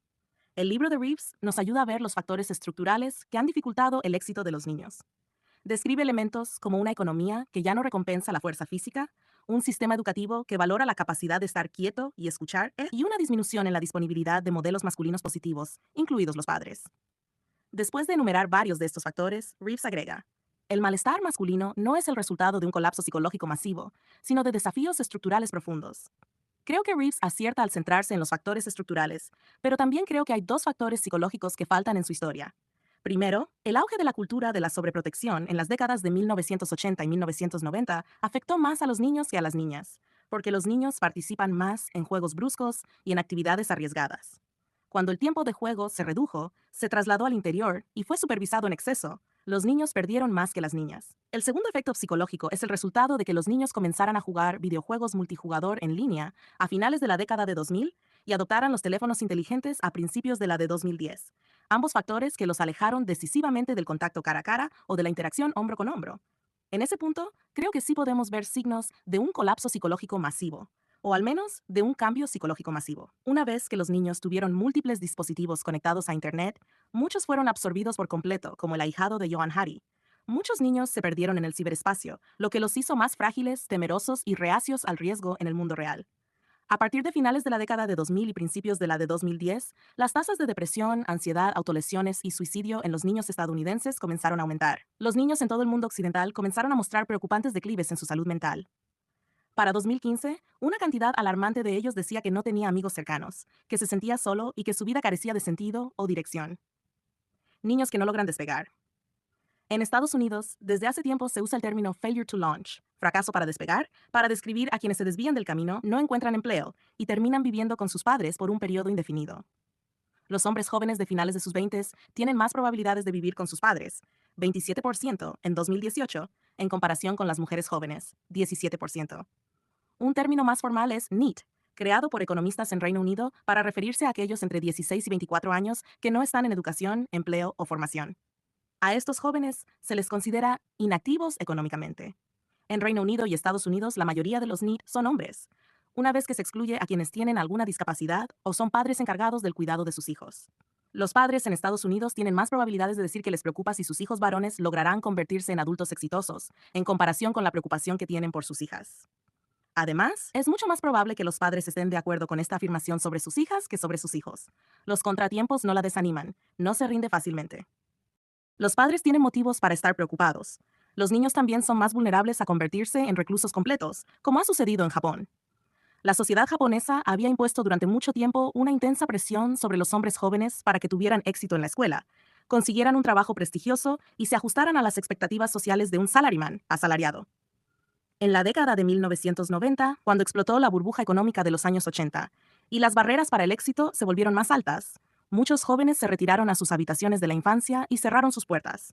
El libro de Reeves nos ayuda a ver los factores estructurales que han dificultado el éxito de los niños. Describe elementos como una economía que ya no recompensa la fuerza física, un sistema educativo que valora la capacidad de estar quieto y escuchar, y una disminución en la disponibilidad de modelos masculinos positivos, incluidos los padres. Después de enumerar varios de estos factores, Reeves agrega: el malestar masculino no es el resultado de un colapso psicológico masivo, sino de desafíos estructurales profundos. Creo que Reeves acierta al centrarse en los factores estructurales, pero también creo que hay dos factores psicológicos que faltan en su historia. Primero, el auge de la cultura de la sobreprotección en las décadas de 1980 y 1990 afectó más a los niños que a las niñas, porque los niños participan más en juegos bruscos y en actividades arriesgadas. Cuando el tiempo de juego se redujo, se trasladó al interior y fue supervisado en exceso, los niños perdieron más que las niñas. El segundo efecto psicológico es el resultado de que los niños comenzaran a jugar videojuegos multijugador en línea a finales de la década de 2000 y adoptaran los teléfonos inteligentes a principios de la de 2010. Ambos factores que los alejaron decisivamente del contacto cara a cara o de la interacción hombro con hombro. En ese punto, creo que sí podemos ver signos de un colapso psicológico masivo, o al menos de un cambio psicológico masivo. Una vez que los niños tuvieron múltiples dispositivos conectados a Internet, muchos fueron absorbidos por completo, como el ahijado de Johan Hari. Muchos niños se perdieron en el ciberespacio, lo que los hizo más frágiles, temerosos y reacios al riesgo en el mundo real. A partir de finales de la década de 2000 y principios de la de 2010, las tasas de depresión, ansiedad, autolesiones y suicidio en los niños estadounidenses comenzaron a aumentar. Los niños en todo el mundo occidental comenzaron a mostrar preocupantes declives en su salud mental. Para 2015, una cantidad alarmante de ellos decía que no tenía amigos cercanos, que se sentía solo y que su vida carecía de sentido o dirección. Niños que no logran despegar. En Estados Unidos, desde hace tiempo se usa el término failure to launch, fracaso para despegar, para describir a quienes se desvían del camino, no encuentran empleo y terminan viviendo con sus padres por un periodo indefinido. Los hombres jóvenes de finales de sus 20 tienen más probabilidades de vivir con sus padres, 27% en 2018, en comparación con las mujeres jóvenes, 17%. Un término más formal es NEET, creado por economistas en Reino Unido para referirse a aquellos entre 16 y 24 años que no están en educación, empleo o formación. A estos jóvenes se les considera inactivos económicamente. En Reino Unido y Estados Unidos, la mayoría de los NEET son hombres, una vez que se excluye a quienes tienen alguna discapacidad o son padres encargados del cuidado de sus hijos. Los padres en Estados Unidos tienen más probabilidades de decir que les preocupa si sus hijos varones lograrán convertirse en adultos exitosos, en comparación con la preocupación que tienen por sus hijas. Además, es mucho más probable que los padres estén de acuerdo con esta afirmación sobre sus hijas que sobre sus hijos. Los contratiempos no la desaniman, no se rinde fácilmente. Los padres tienen motivos para estar preocupados. Los niños también son más vulnerables a convertirse en reclusos completos, como ha sucedido en Japón. La sociedad japonesa había impuesto durante mucho tiempo una intensa presión sobre los hombres jóvenes para que tuvieran éxito en la escuela, consiguieran un trabajo prestigioso y se ajustaran a las expectativas sociales de un salaryman, asalariado. En la década de 1990, cuando explotó la burbuja económica de los años 80 y las barreras para el éxito se volvieron más altas, muchos jóvenes se retiraron a sus habitaciones de la infancia y cerraron sus puertas.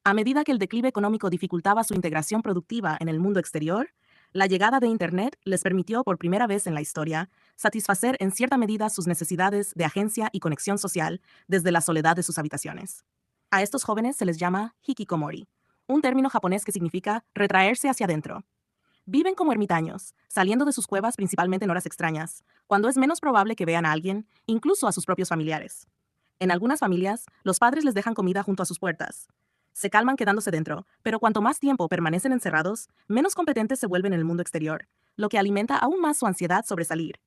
A medida que el declive económico dificultaba su integración productiva en el mundo exterior, la llegada de Internet les permitió por primera vez en la historia satisfacer en cierta medida sus necesidades de agencia y conexión social desde la soledad de sus habitaciones. A estos jóvenes se les llama hikikomori, un término japonés que significa retraerse hacia adentro. Viven como ermitaños, saliendo de sus cuevas principalmente en horas extrañas, cuando es menos probable que vean a alguien, incluso a sus propios familiares. En algunas familias, los padres les dejan comida junto a sus puertas. Se calman quedándose dentro, pero cuanto más tiempo permanecen encerrados, menos competentes se vuelven en el mundo exterior, lo que alimenta aún más su ansiedad sobre salir.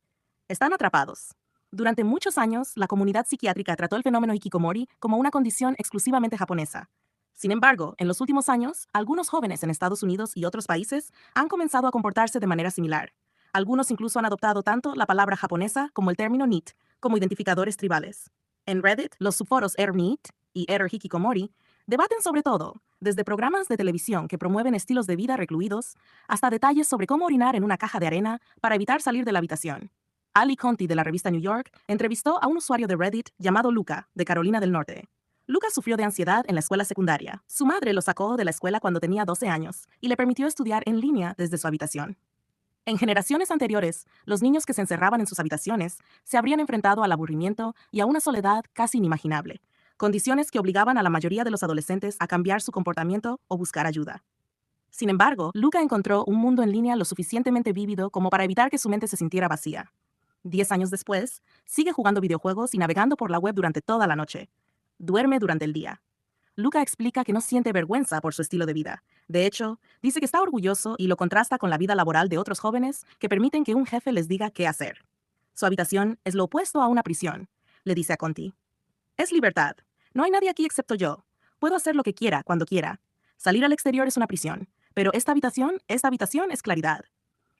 Están atrapados. Durante muchos años, la comunidad psiquiátrica trató el fenómeno hikikomori como una condición exclusivamente japonesa. Sin embargo, en los últimos años, algunos jóvenes en Estados Unidos y otros países han comenzado a comportarse de manera similar. Algunos incluso han adoptado tanto la palabra japonesa como el término NEET como identificadores tribales. En Reddit, los subforos ErNEET y ErHikikomori debaten sobre todo, desde programas de televisión que promueven estilos de vida recluidos, hasta detalles sobre cómo orinar en una caja de arena para evitar salir de la habitación. Ali Conti de la revista New York entrevistó a un usuario de Reddit llamado Luca, de Carolina del Norte. Lucas sufrió de ansiedad en la escuela secundaria. Su madre lo sacó de la escuela cuando tenía 12 años y le permitió estudiar en línea desde su habitación. En generaciones anteriores, los niños que se encerraban en sus habitaciones se habrían enfrentado al aburrimiento y a una soledad casi inimaginable, condiciones que obligaban a la mayoría de los adolescentes a cambiar su comportamiento o buscar ayuda. Sin embargo, Luca encontró un mundo en línea lo suficientemente vívido como para evitar que su mente se sintiera vacía. 10 años después, sigue jugando videojuegos y navegando por la web durante toda la noche. Duerme durante el día. Luca explica que no siente vergüenza por su estilo de vida. De hecho, dice que está orgulloso y lo contrasta con la vida laboral de otros jóvenes que permiten que un jefe les diga qué hacer. Su habitación es lo opuesto a una prisión, le dice a Conti. Es libertad. No hay nadie aquí excepto yo. Puedo hacer lo que quiera, cuando quiera. Salir al exterior es una prisión, pero esta habitación es claridad.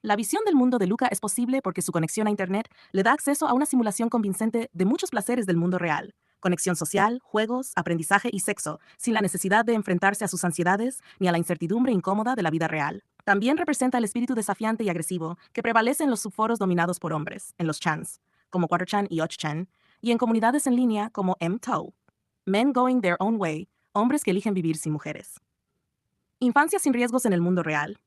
La visión del mundo de Luca es posible porque su conexión a Internet le da acceso a una simulación convincente de muchos placeres del mundo real. Conexión social, juegos, aprendizaje y sexo, sin la necesidad de enfrentarse a sus ansiedades ni a la incertidumbre incómoda de la vida real. También representa el espíritu desafiante y agresivo que prevalece en los subforos dominados por hombres, en los chans, como 4chan y 8chan, y en comunidades en línea como MTOW. Men Going Their Own Way, hombres que eligen vivir sin mujeres. Infancia sin riesgos en el mundo real.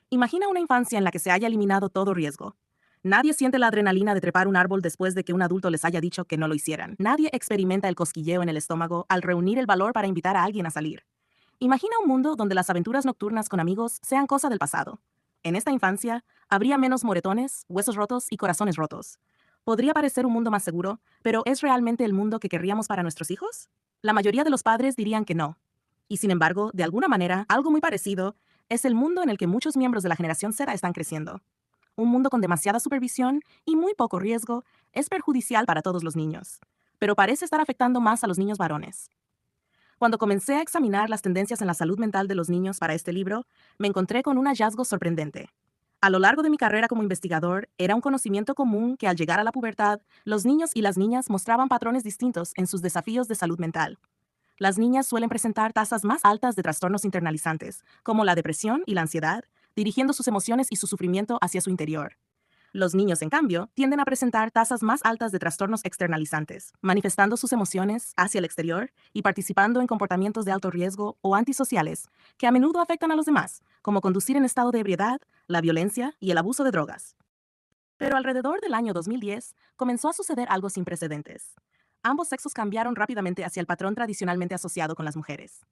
Imagina una infancia en la que se haya eliminado todo riesgo. Nadie siente la adrenalina de trepar un árbol después de que un adulto les haya dicho que no lo hicieran. Nadie experimenta el cosquilleo en el estómago al reunir el valor para invitar a alguien a salir. Imagina un mundo donde las aventuras nocturnas con amigos sean cosa del pasado. En esta infancia, habría menos moretones, huesos rotos y corazones rotos. Podría parecer un mundo más seguro, pero ¿es realmente el mundo que querríamos para nuestros hijos? La mayoría de los padres dirían que no. Y sin embargo, de alguna manera, algo muy parecido es el mundo en el que muchos miembros de la generación Z están creciendo. Un mundo con demasiada supervisión y muy poco riesgo es perjudicial para todos los niños, pero parece estar afectando más a los niños varones. Cuando comencé a examinar las tendencias en la salud mental de los niños para este libro, me encontré con un hallazgo sorprendente. A lo largo de mi carrera como investigador, era un conocimiento común que al llegar a la pubertad, los niños y las niñas mostraban patrones distintos en sus desafíos de salud mental. Las niñas suelen presentar tasas más altas de trastornos internalizantes, como la depresión y la ansiedad, dirigiendo sus emociones y su sufrimiento hacia su interior. Los niños, en cambio, tienden a presentar tasas más altas de trastornos externalizantes, manifestando sus emociones hacia el exterior y participando en comportamientos de alto riesgo o antisociales, que a menudo afectan a los demás, como conducir en estado de ebriedad, la violencia y el abuso de drogas. Pero alrededor del año 2010 comenzó a suceder algo sin precedentes. Ambos sexos cambiaron rápidamente hacia el patrón tradicionalmente asociado con las mujeres.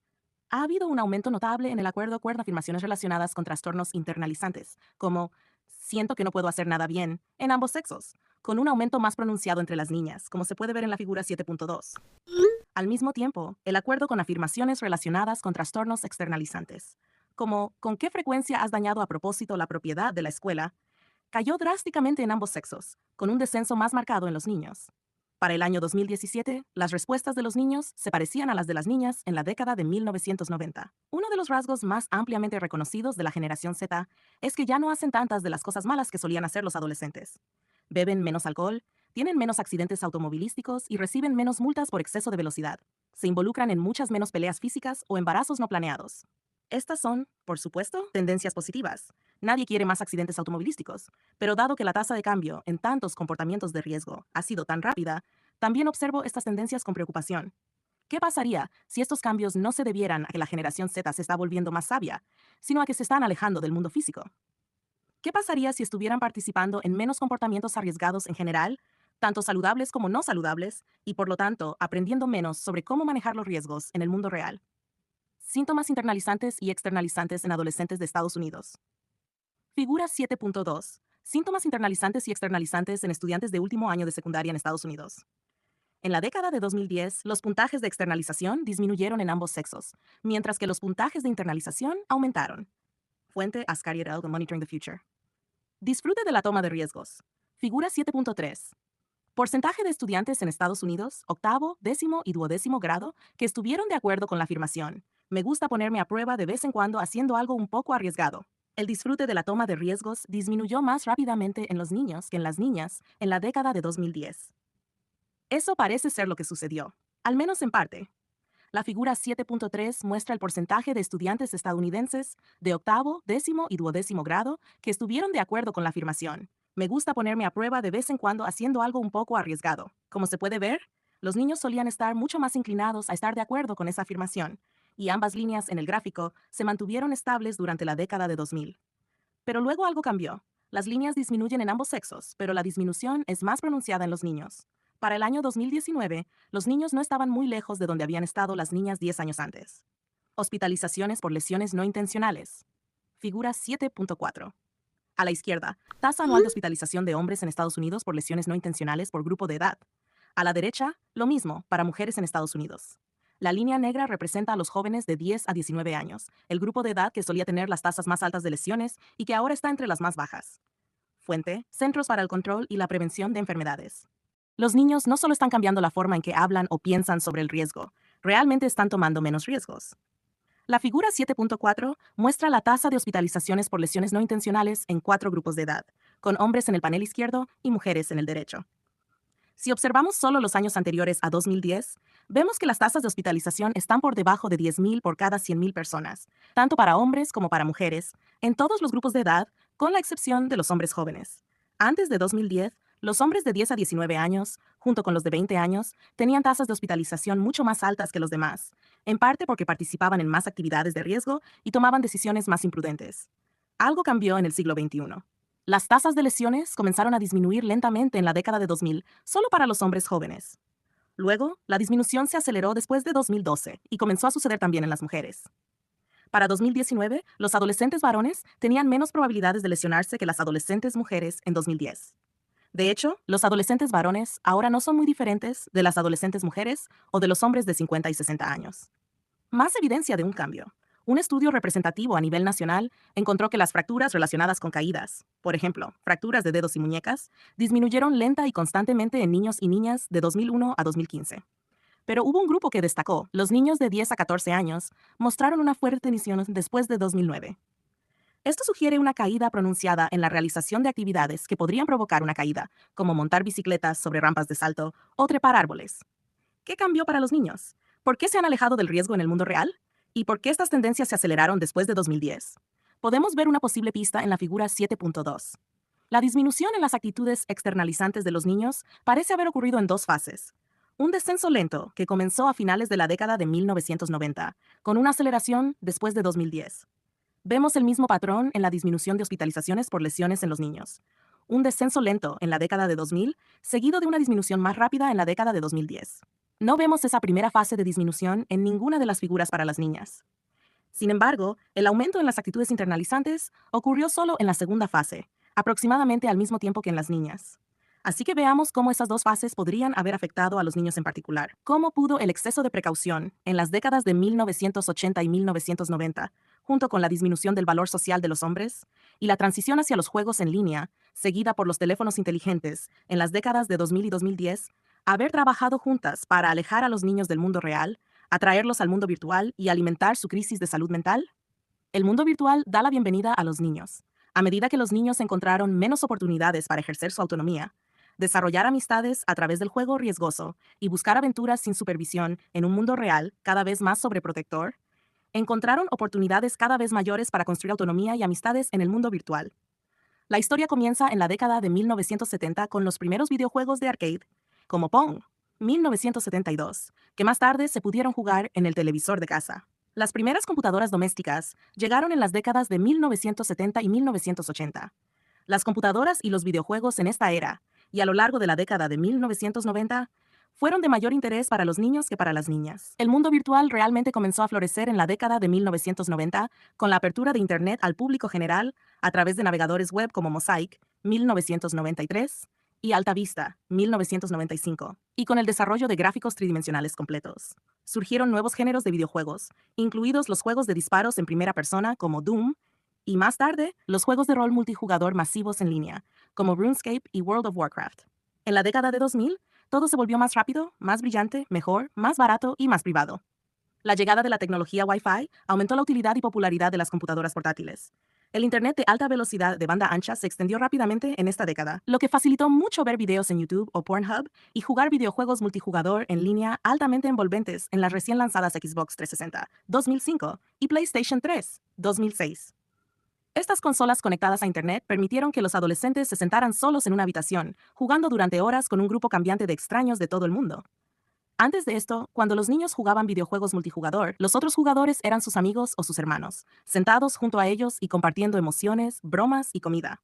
Ha habido un aumento notable en el acuerdo con afirmaciones relacionadas con trastornos internalizantes, como siento que no puedo hacer nada bien, en ambos sexos, con un aumento más pronunciado entre las niñas, como se puede ver en la figura 7.2. Al mismo tiempo, el acuerdo con afirmaciones relacionadas con trastornos externalizantes, como con qué frecuencia has dañado a propósito la propiedad de la escuela, cayó drásticamente en ambos sexos, con un descenso más marcado en los niños. Para el año 2017, las respuestas de los niños se parecían a las de las niñas en la década de 1990. Uno de los rasgos más ampliamente reconocidos de la generación Z es que ya no hacen tantas de las cosas malas que solían hacer los adolescentes. Beben menos alcohol, tienen menos accidentes automovilísticos y reciben menos multas por exceso de velocidad. Se involucran en muchas menos peleas físicas o embarazos no planeados. Estas son, por supuesto, tendencias positivas. Nadie quiere más accidentes automovilísticos, pero dado que la tasa de cambio en tantos comportamientos de riesgo ha sido tan rápida, también observo estas tendencias con preocupación. ¿Qué pasaría si estos cambios no se debieran a que la generación Z se está volviendo más sabia, sino a que se están alejando del mundo físico? ¿Qué pasaría si estuvieran participando en menos comportamientos arriesgados en general, tanto saludables como no saludables, y por lo tanto aprendiendo menos sobre cómo manejar los riesgos en el mundo real? Síntomas internalizantes y externalizantes en adolescentes de Estados Unidos. Figura 7.2. Síntomas internalizantes y externalizantes en estudiantes de último año de secundaria en Estados Unidos. En la década de 2010, los puntajes de externalización disminuyeron en ambos sexos, mientras que los puntajes de internalización aumentaron. Fuente Ascari et al. Monitoring the Future. Disfrute de la toma de riesgos. Figura 7.3. Porcentaje de estudiantes en Estados Unidos, octavo, décimo y duodécimo grado, que estuvieron de acuerdo con la afirmación. Me gusta ponerme a prueba de vez en cuando haciendo algo un poco arriesgado. El disfrute de la toma de riesgos disminuyó más rápidamente en los niños que en las niñas en la década de 2010. Eso parece ser lo que sucedió, al menos en parte. La figura 7.3 muestra el porcentaje de estudiantes estadounidenses de octavo, décimo y duodécimo grado que estuvieron de acuerdo con la afirmación. Me gusta ponerme a prueba de vez en cuando haciendo algo un poco arriesgado. Como se puede ver, los niños solían estar mucho más inclinados a estar de acuerdo con esa afirmación, y ambas líneas en el gráfico se mantuvieron estables durante la década de 2000. Pero luego algo cambió. Las líneas disminuyen en ambos sexos, pero la disminución es más pronunciada en los niños. Para el año 2019, los niños no estaban muy lejos de donde habían estado las niñas 10 años antes. Hospitalizaciones por lesiones no intencionales. Figura 7.4. A la izquierda, tasa anual de hospitalización de hombres en Estados Unidos por lesiones no intencionales por grupo de edad. A la derecha, lo mismo para mujeres en Estados Unidos. La línea negra representa a los jóvenes de 10 a 19 años, el grupo de edad que solía tener las tasas más altas de lesiones y que ahora está entre las más bajas. Fuente, Centros para el Control y la Prevención de Enfermedades. Los niños no solo están cambiando la forma en que hablan o piensan sobre el riesgo, realmente están tomando menos riesgos. La figura 7.4 muestra la tasa de hospitalizaciones por lesiones no intencionales en 4 grupos de edad, con hombres en el panel izquierdo y mujeres en el derecho. Si observamos solo los años anteriores a 2010, vemos que las tasas de hospitalización están por debajo de 10.000 por cada 100.000 personas, tanto para hombres como para mujeres, en todos los grupos de edad, con la excepción de los hombres jóvenes. Antes de 2010, los hombres de 10 a 19 años, junto con los de 20 años, tenían tasas de hospitalización mucho más altas que los demás, en parte porque participaban en más actividades de riesgo y tomaban decisiones más imprudentes. Algo cambió en el siglo XXI. Las tasas de lesiones comenzaron a disminuir lentamente en la década de 2000, solo para los hombres jóvenes. Luego, la disminución se aceleró después de 2012 y comenzó a suceder también en las mujeres. Para 2019, los adolescentes varones tenían menos probabilidades de lesionarse que las adolescentes mujeres en 2010. De hecho, los adolescentes varones ahora no son muy diferentes de las adolescentes mujeres o de los hombres de 50 y 60 años. Más evidencia de un cambio. Un estudio representativo a nivel nacional encontró que las fracturas relacionadas con caídas, por ejemplo, fracturas de dedos y muñecas, disminuyeron lenta y constantemente en niños y niñas de 2001 a 2015. Pero hubo un grupo que destacó. Los niños de 10 a 14 años mostraron una fuerte disminución después de 2009. Esto sugiere una caída pronunciada en la realización de actividades que podrían provocar una caída, como montar bicicletas sobre rampas de salto o trepar árboles. ¿Qué cambió para los niños? ¿Por qué se han alejado del riesgo en el mundo real? ¿Y por qué estas tendencias se aceleraron después de 2010? Podemos ver una posible pista en la figura 7.2. La disminución en las actitudes externalizantes de los niños parece haber ocurrido en dos fases. Un descenso lento que comenzó a finales de la década de 1990, con una aceleración después de 2010. Vemos el mismo patrón en la disminución de hospitalizaciones por lesiones en los niños. Un descenso lento en la década de 2000, seguido de una disminución más rápida en la década de 2010. No vemos esa primera fase de disminución en ninguna de las figuras para las niñas. Sin embargo, el aumento en las actitudes internalizantes ocurrió solo en la segunda fase, aproximadamente al mismo tiempo que en las niñas. Así que veamos cómo esas dos fases podrían haber afectado a los niños en particular. ¿Cómo pudo el exceso de precaución en las décadas de 1980 y 1990, junto con la disminución del valor social de los hombres, y la transición hacia los juegos en línea, seguida por los teléfonos inteligentes en las décadas de 2000 y 2010, Haber trabajado juntas para alejar a los niños del mundo real, atraerlos al mundo virtual y alimentar su crisis de salud mental. El mundo virtual da la bienvenida a los niños. A medida que los niños encontraron menos oportunidades para ejercer su autonomía, desarrollar amistades a través del juego riesgoso y buscar aventuras sin supervisión en un mundo real cada vez más sobreprotector, encontraron oportunidades cada vez mayores para construir autonomía y amistades en el mundo virtual. La historia comienza en la década de 1970 con los primeros videojuegos de arcade, como Pong, 1972, que más tarde se pudieron jugar en el televisor de casa. Las primeras computadoras domésticas llegaron en las décadas de 1970 y 1980. Las computadoras y los videojuegos en esta era, y a lo largo de la década de 1990, fueron de mayor interés para los niños que para las niñas. El mundo virtual realmente comenzó a florecer en la década de 1990 con la apertura de Internet al público general a través de navegadores web como Mosaic, 1993, y Alta Vista, 1995, y con el desarrollo de gráficos tridimensionales completos. Surgieron nuevos géneros de videojuegos, incluidos los juegos de disparos en primera persona como Doom, y más tarde, los juegos de rol multijugador masivos en línea, como RuneScape y World of Warcraft. En la década de 2000, todo se volvió más rápido, más brillante, mejor, más barato y más privado. La llegada de la tecnología Wi-Fi aumentó la utilidad y popularidad de las computadoras portátiles. El Internet de alta velocidad de banda ancha se extendió rápidamente en esta década, lo que facilitó mucho ver videos en YouTube o Pornhub y jugar videojuegos multijugador en línea altamente envolventes en las recién lanzadas Xbox 360, 2005 y PlayStation 3, 2006. Estas consolas conectadas a Internet permitieron que los adolescentes se sentaran solos en una habitación, jugando durante horas con un grupo cambiante de extraños de todo el mundo. Antes de esto, cuando los niños jugaban videojuegos multijugador, los otros jugadores eran sus amigos o sus hermanos, sentados junto a ellos y compartiendo emociones, bromas y comida.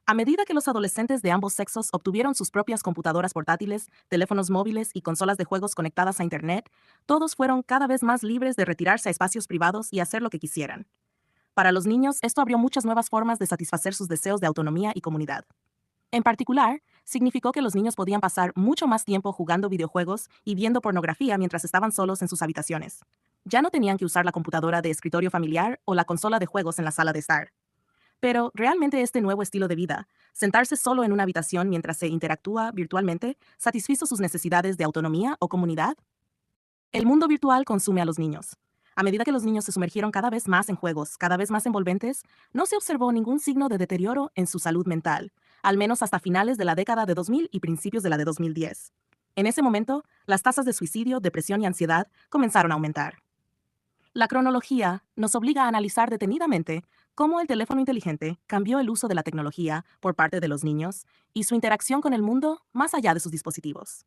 A medida que los adolescentes de ambos sexos obtuvieron sus propias computadoras portátiles, teléfonos móviles y consolas de juegos conectadas a Internet, todos fueron cada vez más libres de retirarse a espacios privados y hacer lo que quisieran. Para los niños, esto abrió muchas nuevas formas de satisfacer sus deseos de autonomía y comunidad. En particular, significó que los niños podían pasar mucho más tiempo jugando videojuegos y viendo pornografía mientras estaban solos en sus habitaciones. Ya no tenían que usar la computadora de escritorio familiar o la consola de juegos en la sala de estar. Pero, ¿realmente este nuevo estilo de vida, sentarse solo en una habitación mientras se interactúa virtualmente, satisfizo sus necesidades de autonomía o comunidad? El mundo virtual consume a los niños. A medida que los niños se sumergieron cada vez más en juegos, cada vez más envolventes, no se observó ningún signo de deterioro en su salud mental, al menos hasta finales de la década de 2000 y principios de la de 2010. En ese momento, las tasas de suicidio, depresión y ansiedad comenzaron a aumentar. La cronología nos obliga a analizar detenidamente cómo el teléfono inteligente cambió el uso de la tecnología por parte de los niños y su interacción con el mundo más allá de sus dispositivos.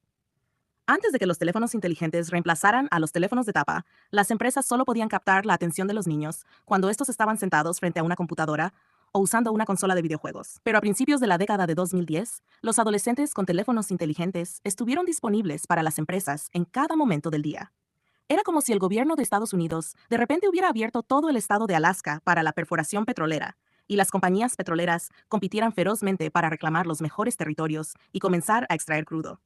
Antes de que los teléfonos inteligentes reemplazaran a los teléfonos de tapa, las empresas solo podían captar la atención de los niños cuando estos estaban sentados frente a una computadora o usando una consola de videojuegos. Pero a principios de la década de 2010, los adolescentes con teléfonos inteligentes estuvieron disponibles para las empresas en cada momento del día. Era como si el gobierno de Estados Unidos de repente hubiera abierto todo el estado de Alaska para la perforación petrolera, y las compañías petroleras compitieran ferozmente para reclamar los mejores territorios y comenzar a extraer crudo.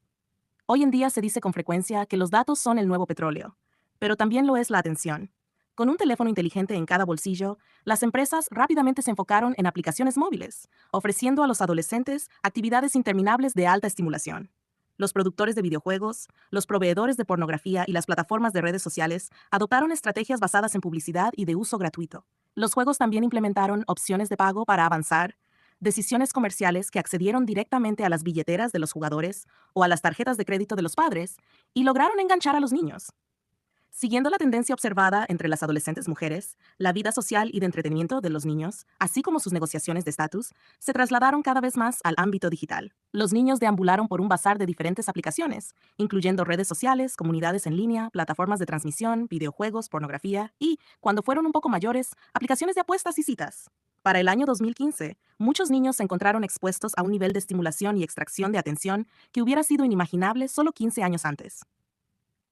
Hoy en día se dice con frecuencia que los datos son el nuevo petróleo, pero también lo es la atención. Con un teléfono inteligente en cada bolsillo, las empresas rápidamente se enfocaron en aplicaciones móviles, ofreciendo a los adolescentes actividades interminables de alta estimulación. Los productores de videojuegos, los proveedores de pornografía y las plataformas de redes sociales adoptaron estrategias basadas en publicidad y de uso gratuito. Los juegos también implementaron opciones de pago para avanzar, decisiones comerciales que accedieron directamente a las billeteras de los jugadores o a las tarjetas de crédito de los padres y lograron enganchar a los niños. Siguiendo la tendencia observada entre las adolescentes mujeres, la vida social y de entretenimiento de los niños, así como sus negociaciones de estatus, se trasladaron cada vez más al ámbito digital. Los niños deambularon por un bazar de diferentes aplicaciones, incluyendo redes sociales, comunidades en línea, plataformas de transmisión, videojuegos, pornografía y, cuando fueron un poco mayores, aplicaciones de apuestas y citas. Para el año 2015, muchos niños se encontraron expuestos a un nivel de estimulación y extracción de atención que hubiera sido inimaginable solo 15 años antes.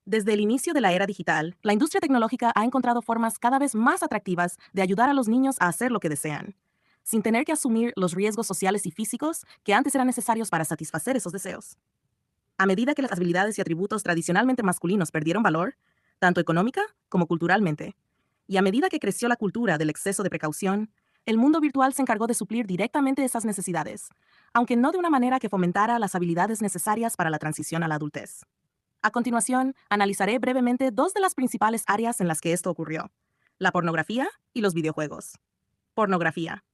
Desde el inicio de la era digital, la industria tecnológica ha encontrado formas cada vez más atractivas de ayudar a los niños a hacer lo que desean, sin tener que asumir los riesgos sociales y físicos que antes eran necesarios para satisfacer esos deseos. A medida que las habilidades y atributos tradicionalmente masculinos perdieron valor, tanto económica como culturalmente, y a medida que creció la cultura del exceso de precaución, el mundo virtual se encargó de suplir directamente esas necesidades, aunque no de una manera que fomentara las habilidades necesarias para la transición a la adultez. A continuación, analizaré brevemente dos de las principales áreas en las que esto ocurrió: la pornografía y los videojuegos. Pornografía.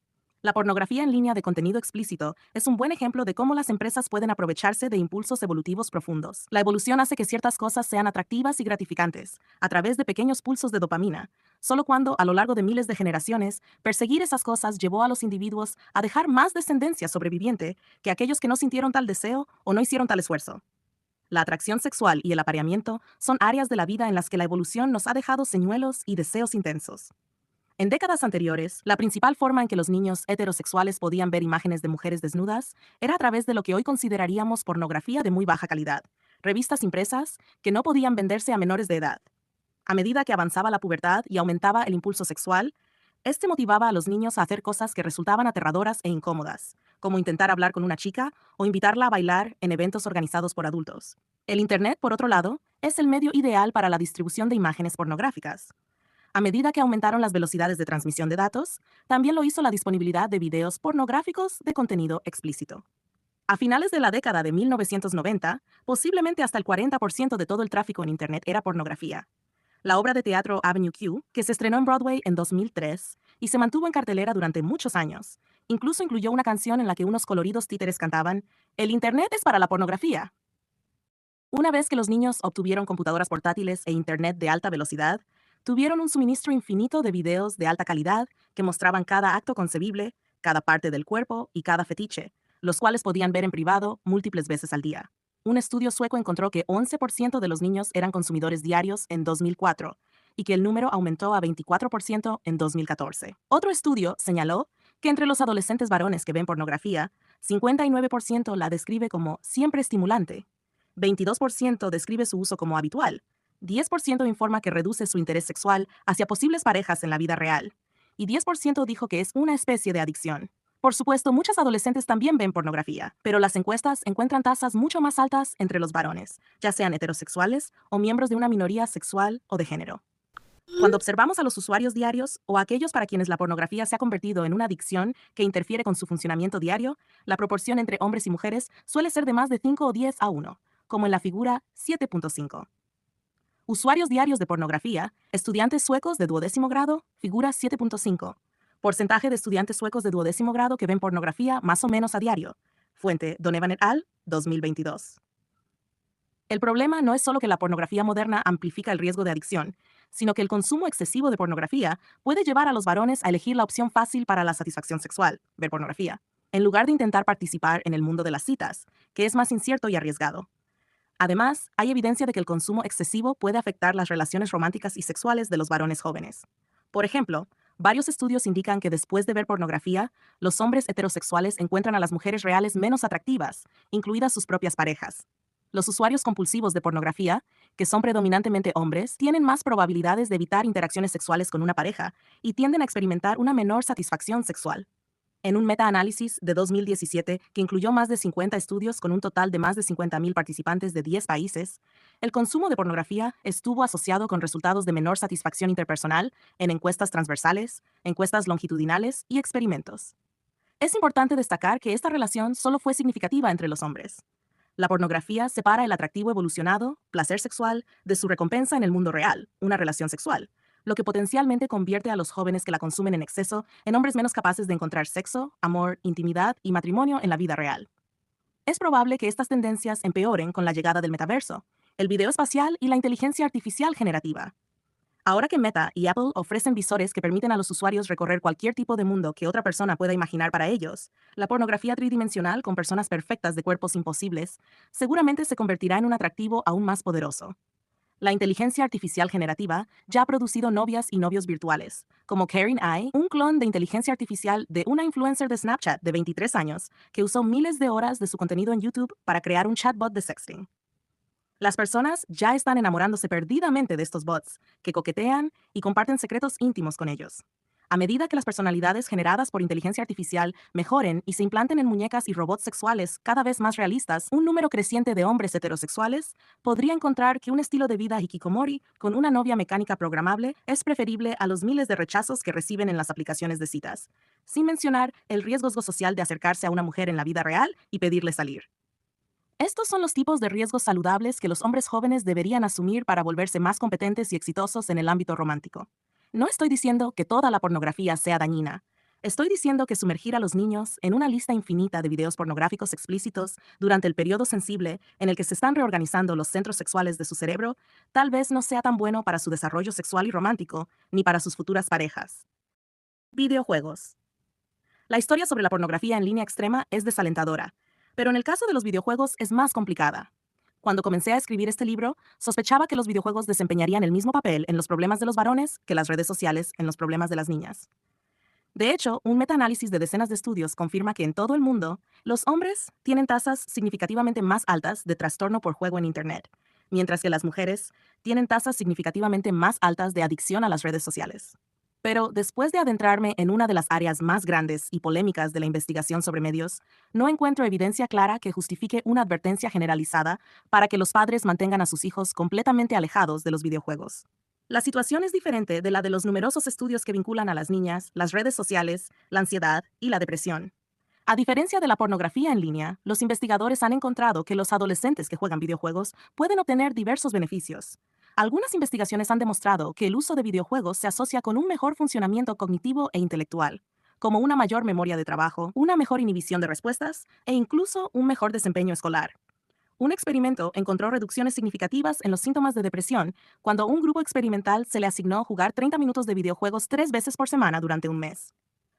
La pornografía en línea de contenido explícito es un buen ejemplo de cómo las empresas pueden aprovecharse de impulsos evolutivos profundos. La evolución hace que ciertas cosas sean atractivas y gratificantes, a través de pequeños pulsos de dopamina, solo cuando, a lo largo de miles de generaciones, perseguir esas cosas llevó a los individuos a dejar más descendencia sobreviviente que aquellos que no sintieron tal deseo o no hicieron tal esfuerzo. La atracción sexual y el apareamiento son áreas de la vida en las que la evolución nos ha dejado señuelos y deseos intensos. En décadas anteriores, la principal forma en que los niños heterosexuales podían ver imágenes de mujeres desnudas era a través de lo que hoy consideraríamos pornografía de muy baja calidad, revistas impresas que no podían venderse a menores de edad. A medida que avanzaba la pubertad y aumentaba el impulso sexual, este motivaba a los niños a hacer cosas que resultaban aterradoras e incómodas, como intentar hablar con una chica o invitarla a bailar en eventos organizados por adultos. El Internet, por otro lado, es el medio ideal para la distribución de imágenes pornográficas. A medida que aumentaron las velocidades de transmisión de datos, también lo hizo la disponibilidad de videos pornográficos de contenido explícito. A finales de la década de 1990, posiblemente hasta el 40% de todo el tráfico en Internet era pornografía. La obra de teatro Avenue Q, que se estrenó en Broadway en 2003 y se mantuvo en cartelera durante muchos años, incluso incluyó una canción en la que unos coloridos títeres cantaban: "El Internet es para la pornografía". Una vez que los niños obtuvieron computadoras portátiles e Internet de alta velocidad, tuvieron un suministro infinito de videos de alta calidad que mostraban cada acto concebible, cada parte del cuerpo y cada fetiche, los cuales podían ver en privado múltiples veces al día. Un estudio sueco encontró que 11% de los niños eran consumidores diarios en 2004 y que el número aumentó a 24% en 2014. Otro estudio señaló que entre los adolescentes varones que ven pornografía, 59% la describe como siempre estimulante, 22% describe su uso como habitual, 10% informa que reduce su interés sexual hacia posibles parejas en la vida real, y 10% dijo que es una especie de adicción. Por supuesto, muchos adolescentes también ven pornografía, pero las encuestas encuentran tasas mucho más altas entre los varones, ya sean heterosexuales o miembros de una minoría sexual o de género. Cuando observamos a los usuarios diarios o a aquellos para quienes la pornografía se ha convertido en una adicción que interfiere con su funcionamiento diario, la proporción entre hombres y mujeres suele ser de más de 5 o 10 a 1, como en la figura 7.5. Usuarios diarios de pornografía, estudiantes suecos de 12º grado, figura 7.5. Porcentaje de estudiantes suecos de 12º grado que ven pornografía más o menos a diario. Fuente: Donevan et al., 2022. El problema no es solo que la pornografía moderna amplifica el riesgo de adicción, sino que el consumo excesivo de pornografía puede llevar a los varones a elegir la opción fácil para la satisfacción sexual, ver pornografía, en lugar de intentar participar en el mundo de las citas, que es más incierto y arriesgado. Además, hay evidencia de que el consumo excesivo puede afectar las relaciones románticas y sexuales de los varones jóvenes. Por ejemplo, varios estudios indican que después de ver pornografía, los hombres heterosexuales encuentran a las mujeres reales menos atractivas, incluidas sus propias parejas. Los usuarios compulsivos de pornografía, que son predominantemente hombres, tienen más probabilidades de evitar interacciones sexuales con una pareja y tienden a experimentar una menor satisfacción sexual. En un metaanálisis de 2017 que incluyó más de 50 estudios con un total de más de 50.000 participantes de 10 países, el consumo de pornografía estuvo asociado con resultados de menor satisfacción interpersonal en encuestas transversales, encuestas longitudinales y experimentos. Es importante destacar que esta relación solo fue significativa entre los hombres. La pornografía separa el atractivo evolucionado, placer sexual, de su recompensa en el mundo real, una relación sexual, lo que potencialmente convierte a los jóvenes que la consumen en exceso en hombres menos capaces de encontrar sexo, amor, intimidad y matrimonio en la vida real. Es probable que estas tendencias empeoren con la llegada del metaverso, el video espacial y la inteligencia artificial generativa. Ahora que Meta y Apple ofrecen visores que permiten a los usuarios recorrer cualquier tipo de mundo que otra persona pueda imaginar para ellos, la pornografía tridimensional con personas perfectas de cuerpos imposibles seguramente se convertirá en un atractivo aún más poderoso. La inteligencia artificial generativa ya ha producido novias y novios virtuales, como Karen Ai, un clon de inteligencia artificial de una influencer de Snapchat de 23 años que usó miles de horas de su contenido en YouTube para crear un chatbot de sexting. Las personas ya están enamorándose perdidamente de estos bots, que coquetean y comparten secretos íntimos con ellos. A medida que las personalidades generadas por inteligencia artificial mejoren y se implanten en muñecas y robots sexuales cada vez más realistas, un número creciente de hombres heterosexuales podría encontrar que un estilo de vida hikikomori con una novia mecánica programable es preferible a los miles de rechazos que reciben en las aplicaciones de citas, sin mencionar el riesgo social de acercarse a una mujer en la vida real y pedirle salir. Estos son los tipos de riesgos saludables que los hombres jóvenes deberían asumir para volverse más competentes y exitosos en el ámbito romántico. No estoy diciendo que toda la pornografía sea dañina. Estoy diciendo que sumergir a los niños en una lista infinita de videos pornográficos explícitos durante el periodo sensible en el que se están reorganizando los centros sexuales de su cerebro tal vez no sea tan bueno para su desarrollo sexual y romántico, ni para sus futuras parejas. Videojuegos. La historia sobre la pornografía en línea extrema es desalentadora, pero en el caso de los videojuegos es más complicada. Cuando comencé a escribir este libro, sospechaba que los videojuegos desempeñarían el mismo papel en los problemas de los varones que las redes sociales en los problemas de las niñas. De hecho, un metaanálisis de decenas de estudios confirma que en todo el mundo, los hombres tienen tasas significativamente más altas de trastorno por juego en Internet, mientras que las mujeres tienen tasas significativamente más altas de adicción a las redes sociales. Pero después de adentrarme en una de las áreas más grandes y polémicas de la investigación sobre medios, no encuentro evidencia clara que justifique una advertencia generalizada para que los padres mantengan a sus hijos completamente alejados de los videojuegos. La situación es diferente de la de los numerosos estudios que vinculan a las niñas, las redes sociales, la ansiedad y la depresión. A diferencia de la pornografía en línea, los investigadores han encontrado que los adolescentes que juegan videojuegos pueden obtener diversos beneficios. Algunas investigaciones han demostrado que el uso de videojuegos se asocia con un mejor funcionamiento cognitivo e intelectual, como una mayor memoria de trabajo, una mejor inhibición de respuestas e incluso un mejor desempeño escolar. Un experimento encontró reducciones significativas en los síntomas de depresión cuando a un grupo experimental se le asignó jugar 30 minutos de videojuegos 3 veces por semana durante un mes.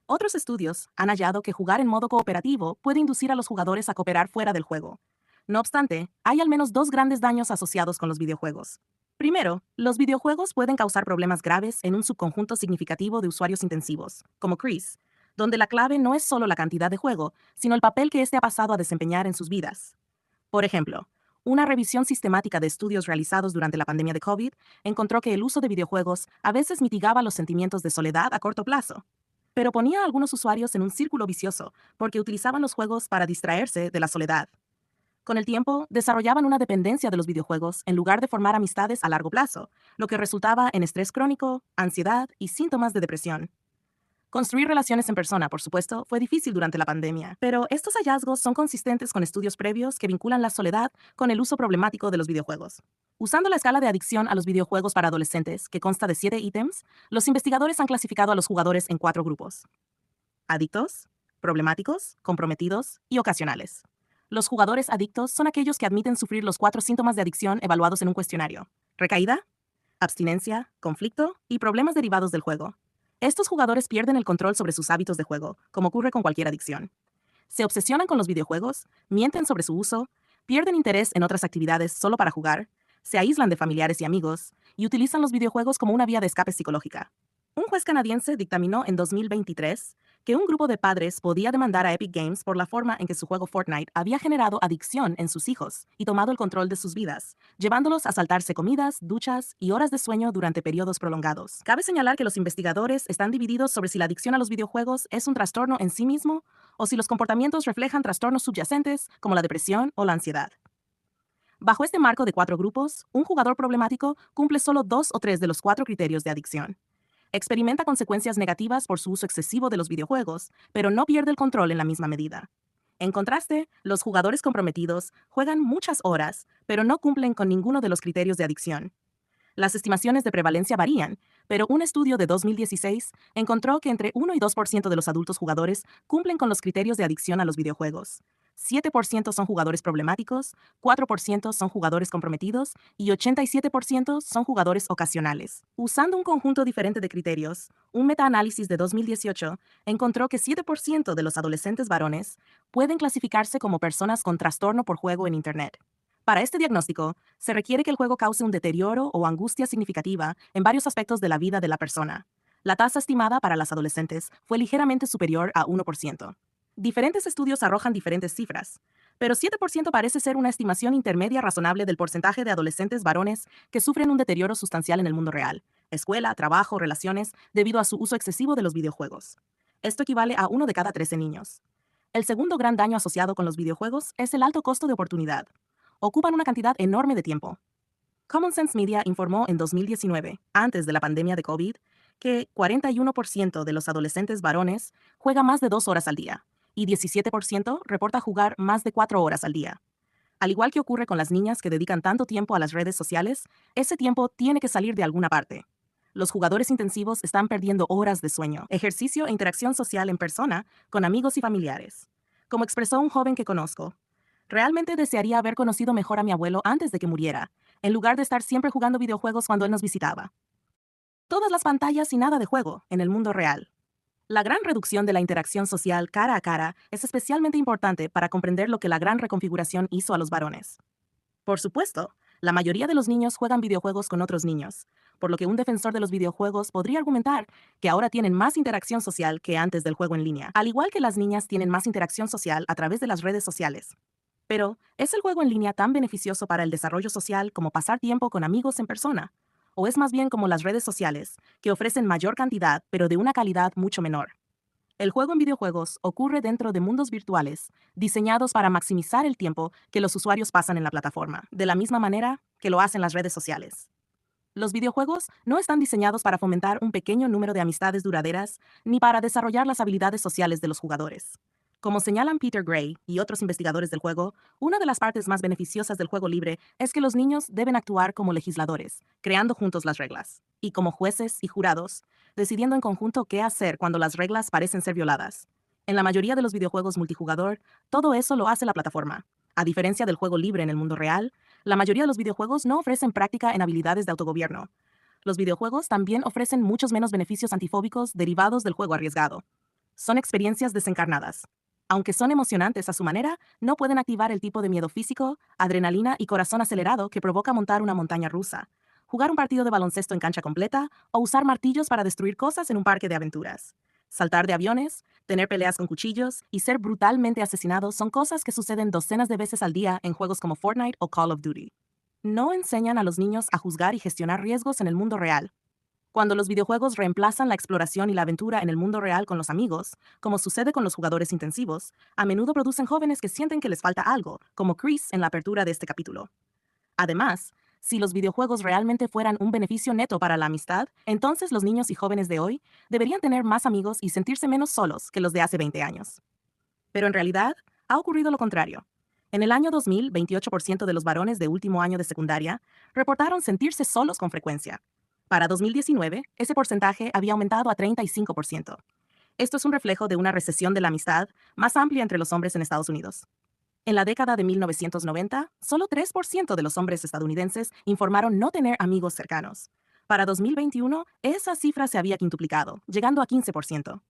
Otros estudios han hallado que jugar en modo cooperativo puede inducir a los jugadores a cooperar fuera del juego. No obstante, hay al menos dos grandes daños asociados con los videojuegos. Primero, los videojuegos pueden causar problemas graves en un subconjunto significativo de usuarios intensivos, como Chris, donde la clave no es solo la cantidad de juego, sino el papel que éste ha pasado a desempeñar en sus vidas. Por ejemplo, una revisión sistemática de estudios realizados durante la pandemia de COVID encontró que el uso de videojuegos a veces mitigaba los sentimientos de soledad a corto plazo, pero ponía a algunos usuarios en un círculo vicioso porque utilizaban los juegos para distraerse de la soledad. Con el tiempo, desarrollaban una dependencia de los videojuegos en lugar de formar amistades a largo plazo, lo que resultaba en estrés crónico, ansiedad y síntomas de depresión. Construir relaciones en persona, por supuesto, fue difícil durante la pandemia, pero estos hallazgos son consistentes con estudios previos que vinculan la soledad con el uso problemático de los videojuegos. Usando la escala de adicción a los videojuegos para adolescentes, que consta de 7 ítems, los investigadores han clasificado a los jugadores en 4 grupos: adictos, problemáticos, comprometidos y ocasionales. Los jugadores adictos son aquellos que admiten sufrir los 4 síntomas de adicción evaluados en un cuestionario: recaída, abstinencia, conflicto y problemas derivados del juego. Estos jugadores pierden el control sobre sus hábitos de juego, como ocurre con cualquier adicción. Se obsesionan con los videojuegos, mienten sobre su uso, pierden interés en otras actividades solo para jugar, se aíslan de familiares y amigos, y utilizan los videojuegos como una vía de escape psicológica. Un juez canadiense dictaminó en 2023 que un grupo de padres podía demandar a Epic Games por la forma en que su juego Fortnite había generado adicción en sus hijos y tomado el control de sus vidas, llevándolos a saltarse comidas, duchas y horas de sueño durante periodos prolongados. Cabe señalar que los investigadores están divididos sobre si la adicción a los videojuegos es un trastorno en sí mismo o si los comportamientos reflejan trastornos subyacentes como la depresión o la ansiedad. Bajo este marco de 4 grupos, un jugador problemático cumple solo 2 o 3 de los 4 criterios de adicción. Experimenta consecuencias negativas por su uso excesivo de los videojuegos, pero no pierde el control en la misma medida. En contraste, los jugadores comprometidos juegan muchas horas, pero no cumplen con ninguno de los criterios de adicción. Las estimaciones de prevalencia varían, pero un estudio de 2016 encontró que entre 1 y 2% de los adultos jugadores cumplen con los criterios de adicción a los videojuegos. 7% son jugadores problemáticos, 4% son jugadores comprometidos y 87% son jugadores ocasionales. Usando un conjunto diferente de criterios, un metaanálisis de 2018 encontró que 7% de los adolescentes varones pueden clasificarse como personas con trastorno por juego en Internet. Para este diagnóstico, se requiere que el juego cause un deterioro o angustia significativa en varios aspectos de la vida de la persona. La tasa estimada para las adolescentes fue ligeramente superior a 1%. Diferentes estudios arrojan diferentes cifras, pero 7% parece ser una estimación intermedia razonable del porcentaje de adolescentes varones que sufren un deterioro sustancial en el mundo real, escuela, trabajo, relaciones, debido a su uso excesivo de los videojuegos. Esto equivale a 1 de cada 13 niños. El segundo gran daño asociado con los videojuegos es el alto costo de oportunidad. Ocupan una cantidad enorme de tiempo. Common Sense Media informó en 2019, antes de la pandemia de COVID, que 41% de los adolescentes varones juega más de 2 horas al día y 17% reporta jugar más de 4 horas al día. Al igual que ocurre con las niñas que dedican tanto tiempo a las redes sociales, ese tiempo tiene que salir de alguna parte. Los jugadores intensivos están perdiendo horas de sueño, ejercicio e interacción social en persona con amigos y familiares. Como expresó un joven que conozco, realmente desearía haber conocido mejor a mi abuelo antes de que muriera, en lugar de estar siempre jugando videojuegos cuando él nos visitaba. Todas las pantallas y nada de juego en el mundo real. La gran reducción de la interacción social cara a cara es especialmente importante para comprender lo que la gran reconfiguración hizo a los varones. Por supuesto, la mayoría de los niños juegan videojuegos con otros niños, por lo que un defensor de los videojuegos podría argumentar que ahora tienen más interacción social que antes del juego en línea, al igual que las niñas tienen más interacción social a través de las redes sociales. Pero, ¿es el juego en línea tan beneficioso para el desarrollo social como pasar tiempo con amigos en persona? ¿O es más bien como las redes sociales, que ofrecen mayor cantidad pero de una calidad mucho menor? El juego en videojuegos ocurre dentro de mundos virtuales, diseñados para maximizar el tiempo que los usuarios pasan en la plataforma, de la misma manera que lo hacen las redes sociales. Los videojuegos no están diseñados para fomentar un pequeño número de amistades duraderas ni para desarrollar las habilidades sociales de los jugadores. Como señalan Peter Gray y otros investigadores del juego, una de las partes más beneficiosas del juego libre es que los niños deben actuar como legisladores, creando juntos las reglas, y como jueces y jurados, decidiendo en conjunto qué hacer cuando las reglas parecen ser violadas. En la mayoría de los videojuegos multijugador, todo eso lo hace la plataforma. A diferencia del juego libre en el mundo real, la mayoría de los videojuegos no ofrecen práctica en habilidades de autogobierno. Los videojuegos también ofrecen muchos menos beneficios antifóbicos derivados del juego arriesgado. Son experiencias desencarnadas. Aunque son emocionantes a su manera, no pueden activar el tipo de miedo físico, adrenalina y corazón acelerado que provoca montar una montaña rusa, jugar un partido de baloncesto en cancha completa o usar martillos para destruir cosas en un parque de aventuras. Saltar de aviones, tener peleas con cuchillos y ser brutalmente asesinados son cosas que suceden docenas de veces al día en juegos como Fortnite o Call of Duty. No enseñan a los niños a juzgar y gestionar riesgos en el mundo real. Cuando los videojuegos reemplazan la exploración y la aventura en el mundo real con los amigos, como sucede con los jugadores intensivos, a menudo producen jóvenes que sienten que les falta algo, como Chris en la apertura de este capítulo. Además, si los videojuegos realmente fueran un beneficio neto para la amistad, entonces los niños y jóvenes de hoy deberían tener más amigos y sentirse menos solos que los de hace 20 años. Pero en realidad, ha ocurrido lo contrario. En el año 2000, 28% de los varones de último año de secundaria reportaron sentirse solos con frecuencia. Para 2019, ese porcentaje había aumentado a 35%. Esto es un reflejo de una recesión de la amistad más amplia entre los hombres en Estados Unidos. En la década de 1990, solo 3% de los hombres estadounidenses informaron no tener amigos cercanos. Para 2021, esa cifra se había quintuplicado, llegando a 15%.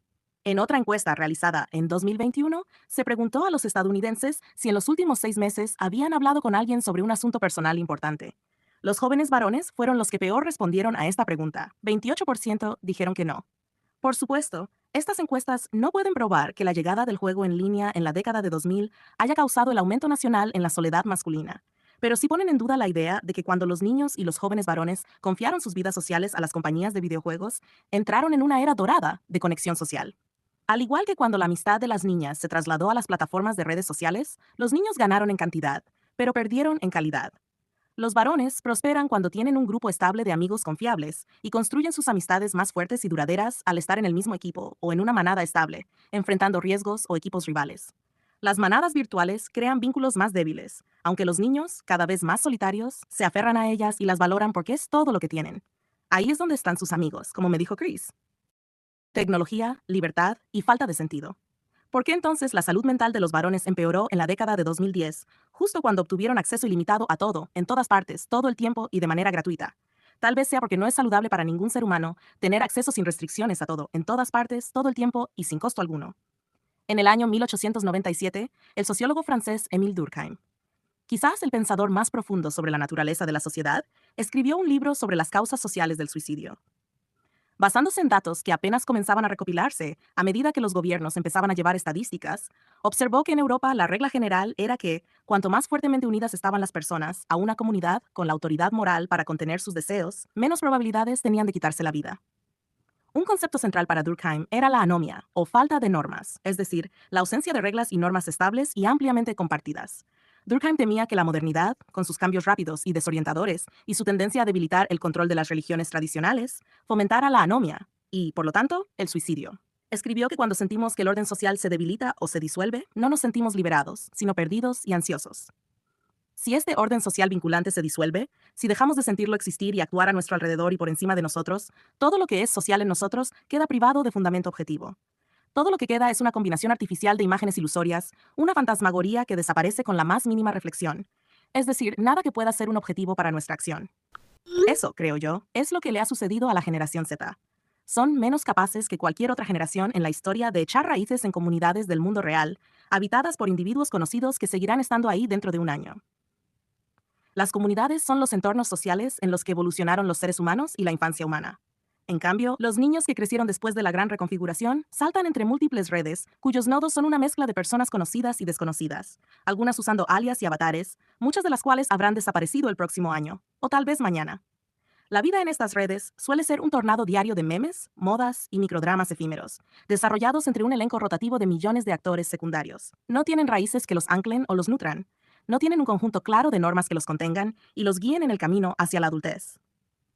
En otra encuesta realizada en 2021, se preguntó a los estadounidenses si en los últimos 6 meses habían hablado con alguien sobre un asunto personal importante. Los jóvenes varones fueron los que peor respondieron a esta pregunta. 28% dijeron que no. Por supuesto, estas encuestas no pueden probar que la llegada del juego en línea en la década de 2000 haya causado el aumento nacional en la soledad masculina, pero sí ponen en duda la idea de que cuando los niños y los jóvenes varones confiaron sus vidas sociales a las compañías de videojuegos, entraron en una era dorada de conexión social. Al igual que cuando la amistad de las niñas se trasladó a las plataformas de redes sociales, los niños ganaron en cantidad, pero perdieron en calidad. Los varones prosperan cuando tienen un grupo estable de amigos confiables y construyen sus amistades más fuertes y duraderas al estar en el mismo equipo o en una manada estable, enfrentando riesgos o equipos rivales. Las manadas virtuales crean vínculos más débiles, aunque los niños, cada vez más solitarios, se aferran a ellas y las valoran porque es todo lo que tienen. Ahí es donde están sus amigos, como me dijo Chris. Tecnología, libertad y falta de sentido. ¿Por qué entonces la salud mental de los varones empeoró en la década de 2010, justo cuando obtuvieron acceso ilimitado a todo, en todas partes, todo el tiempo y de manera gratuita? Tal vez sea porque no es saludable para ningún ser humano tener acceso sin restricciones a todo, en todas partes, todo el tiempo y sin costo alguno. En el año 1897, el sociólogo francés Émile Durkheim, quizás el pensador más profundo sobre la naturaleza de la sociedad, escribió un libro sobre las causas sociales del suicidio. Basándose en datos que apenas comenzaban a recopilarse a medida que los gobiernos empezaban a llevar estadísticas, observó que en Europa la regla general era que, cuanto más fuertemente unidas estaban las personas a una comunidad con la autoridad moral para contener sus deseos, menos probabilidades tenían de quitarse la vida. Un concepto central para Durkheim era la anomia, o falta de normas, es decir, la ausencia de reglas y normas estables y ampliamente compartidas. Durkheim temía que la modernidad, con sus cambios rápidos y desorientadores y su tendencia a debilitar el control de las religiones tradicionales, fomentara la anomia y, por lo tanto, el suicidio. Escribió que cuando sentimos que el orden social se debilita o se disuelve, no nos sentimos liberados, sino perdidos y ansiosos. Si este orden social vinculante se disuelve, si dejamos de sentirlo existir y actuar a nuestro alrededor y por encima de nosotros, todo lo que es social en nosotros queda privado de fundamento objetivo. Todo lo que queda es una combinación artificial de imágenes ilusorias, una fantasmagoría que desaparece con la más mínima reflexión. Es decir, nada que pueda ser un objetivo para nuestra acción. Eso, creo yo, es lo que le ha sucedido a la generación Z. Son menos capaces que cualquier otra generación en la historia de echar raíces en comunidades del mundo real, habitadas por individuos conocidos que seguirán estando ahí dentro de un año. Las comunidades son los entornos sociales en los que evolucionaron los seres humanos y la infancia humana. En cambio, los niños que crecieron después de la gran reconfiguración saltan entre múltiples redes, cuyos nodos son una mezcla de personas conocidas y desconocidas, algunas usando alias y avatares, muchas de las cuales habrán desaparecido el próximo año, o tal vez mañana. La vida en estas redes suele ser un tornado diario de memes, modas y microdramas efímeros, desarrollados entre un elenco rotativo de millones de actores secundarios. No tienen raíces que los anclen o los nutran. No tienen un conjunto claro de normas que los contengan y los guíen en el camino hacia la adultez.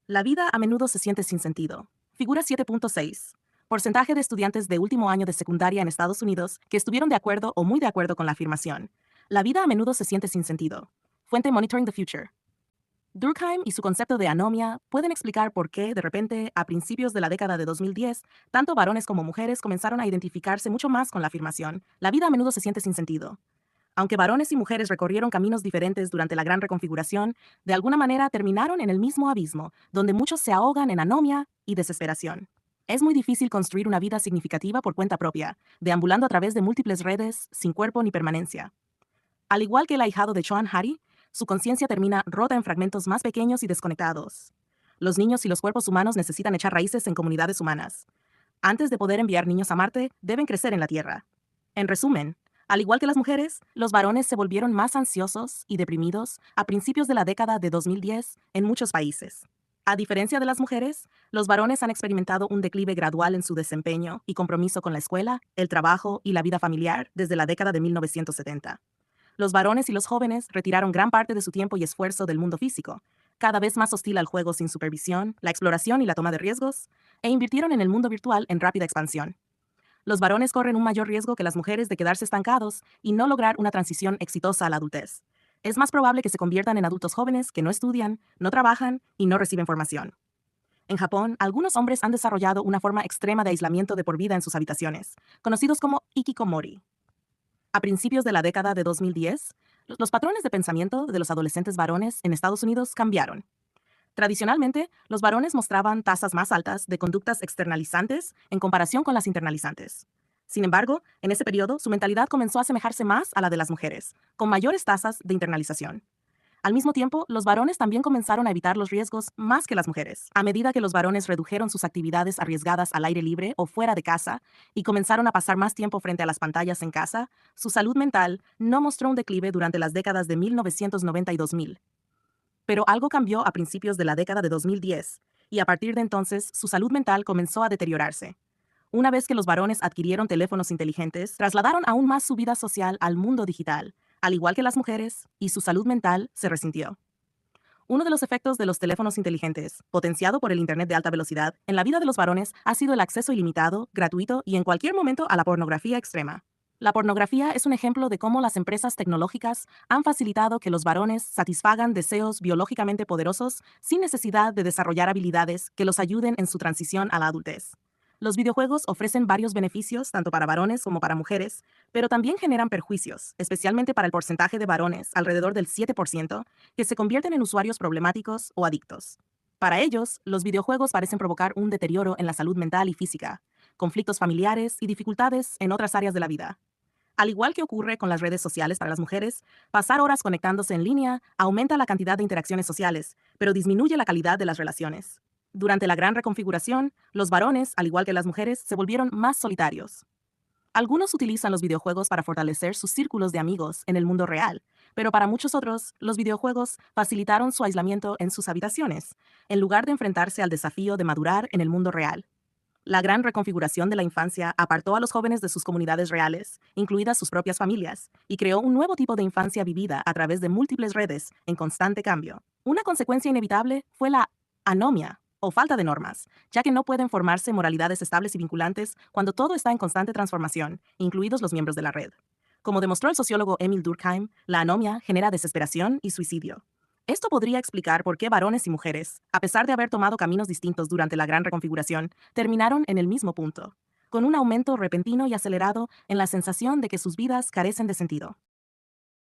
La vida a menudo se siente sin sentido. Figura 7.6. Porcentaje de estudiantes de último año de secundaria en Estados Unidos que estuvieron de acuerdo o muy de acuerdo con la afirmación. La vida a menudo se siente sin sentido. Fuente Monitoring the Future. Durkheim y su concepto de anomia pueden explicar por qué, de repente, a principios de la década de 2010, tanto varones como mujeres comenzaron a identificarse mucho más con la afirmación, la vida a menudo se siente sin sentido. Aunque varones y mujeres recorrieron caminos diferentes durante la gran reconfiguración, de alguna manera terminaron en el mismo abismo, donde muchos se ahogan en anomia y desesperación. Es muy difícil construir una vida significativa por cuenta propia, deambulando a través de múltiples redes, sin cuerpo ni permanencia. Al igual que el ahijado de Joan Hari, su conciencia termina rota en fragmentos más pequeños y desconectados. Los niños y los cuerpos humanos necesitan echar raíces en comunidades humanas. Antes de poder enviar niños a Marte, deben crecer en la Tierra. En resumen, al igual que las mujeres, los varones se volvieron más ansiosos y deprimidos a principios de la década de 2010 en muchos países. A diferencia de las mujeres, los varones han experimentado un declive gradual en su desempeño y compromiso con la escuela, el trabajo y la vida familiar desde la década de 1970. Los varones y los jóvenes retiraron gran parte de su tiempo y esfuerzo del mundo físico, cada vez más hostil al juego sin supervisión, la exploración y la toma de riesgos, e invirtieron en el mundo virtual en rápida expansión. Los varones corren un mayor riesgo que las mujeres de quedarse estancados y no lograr una transición exitosa a la adultez. Es más probable que se conviertan en adultos jóvenes que no estudian, no trabajan y no reciben formación. En Japón, algunos hombres han desarrollado una forma extrema de aislamiento de por vida en sus habitaciones, conocidos como ikikomori. A principios de la década de 2010, los patrones de pensamiento de los adolescentes varones en Estados Unidos cambiaron. Tradicionalmente, los varones mostraban tasas más altas de conductas externalizantes en comparación con las internalizantes. Sin embargo, en ese periodo, su mentalidad comenzó a asemejarse más a la de las mujeres, con mayores tasas de internalización. Al mismo tiempo, los varones también comenzaron a evitar los riesgos más que las mujeres. A medida que los varones redujeron sus actividades arriesgadas al aire libre o fuera de casa y comenzaron a pasar más tiempo frente a las pantallas en casa, su salud mental no mostró un declive durante las décadas de 1990 y 2000. Pero algo cambió a principios de la década de 2010, y a partir de entonces su salud mental comenzó a deteriorarse. Una vez que los varones adquirieron teléfonos inteligentes, trasladaron aún más su vida social al mundo digital, al igual que las mujeres, y su salud mental se resintió. Uno de los efectos de los teléfonos inteligentes, potenciado por el Internet de alta velocidad, en la vida de los varones ha sido el acceso ilimitado, gratuito y en cualquier momento a la pornografía extrema. La pornografía es un ejemplo de cómo las empresas tecnológicas han facilitado que los varones satisfagan deseos biológicamente poderosos sin necesidad de desarrollar habilidades que los ayuden en su transición a la adultez. Los videojuegos ofrecen varios beneficios tanto para varones como para mujeres, pero también generan perjuicios, especialmente para el porcentaje de varones, alrededor del 7%, que se convierten en usuarios problemáticos o adictos. Para ellos, los videojuegos parecen provocar un deterioro en la salud mental y física, conflictos familiares y dificultades en otras áreas de la vida. Al igual que ocurre con las redes sociales para las mujeres, pasar horas conectándose en línea aumenta la cantidad de interacciones sociales, pero disminuye la calidad de las relaciones. Durante la gran reconfiguración, los varones, al igual que las mujeres, se volvieron más solitarios. Algunos utilizan los videojuegos para fortalecer sus círculos de amigos en el mundo real, pero para muchos otros, los videojuegos facilitaron su aislamiento en sus habitaciones, en lugar de enfrentarse al desafío de madurar en el mundo real. La gran reconfiguración de la infancia apartó a los jóvenes de sus comunidades reales, incluidas sus propias familias, y creó un nuevo tipo de infancia vivida a través de múltiples redes en constante cambio. Una consecuencia inevitable fue la anomia o falta de normas, ya que no pueden formarse moralidades estables y vinculantes cuando todo está en constante transformación, incluidos los miembros de la red. Como demostró el sociólogo Emil Durkheim, la anomia genera desesperación y suicidio. Esto podría explicar por qué varones y mujeres, a pesar de haber tomado caminos distintos durante la gran reconfiguración, terminaron en el mismo punto, con un aumento repentino y acelerado en la sensación de que sus vidas carecen de sentido.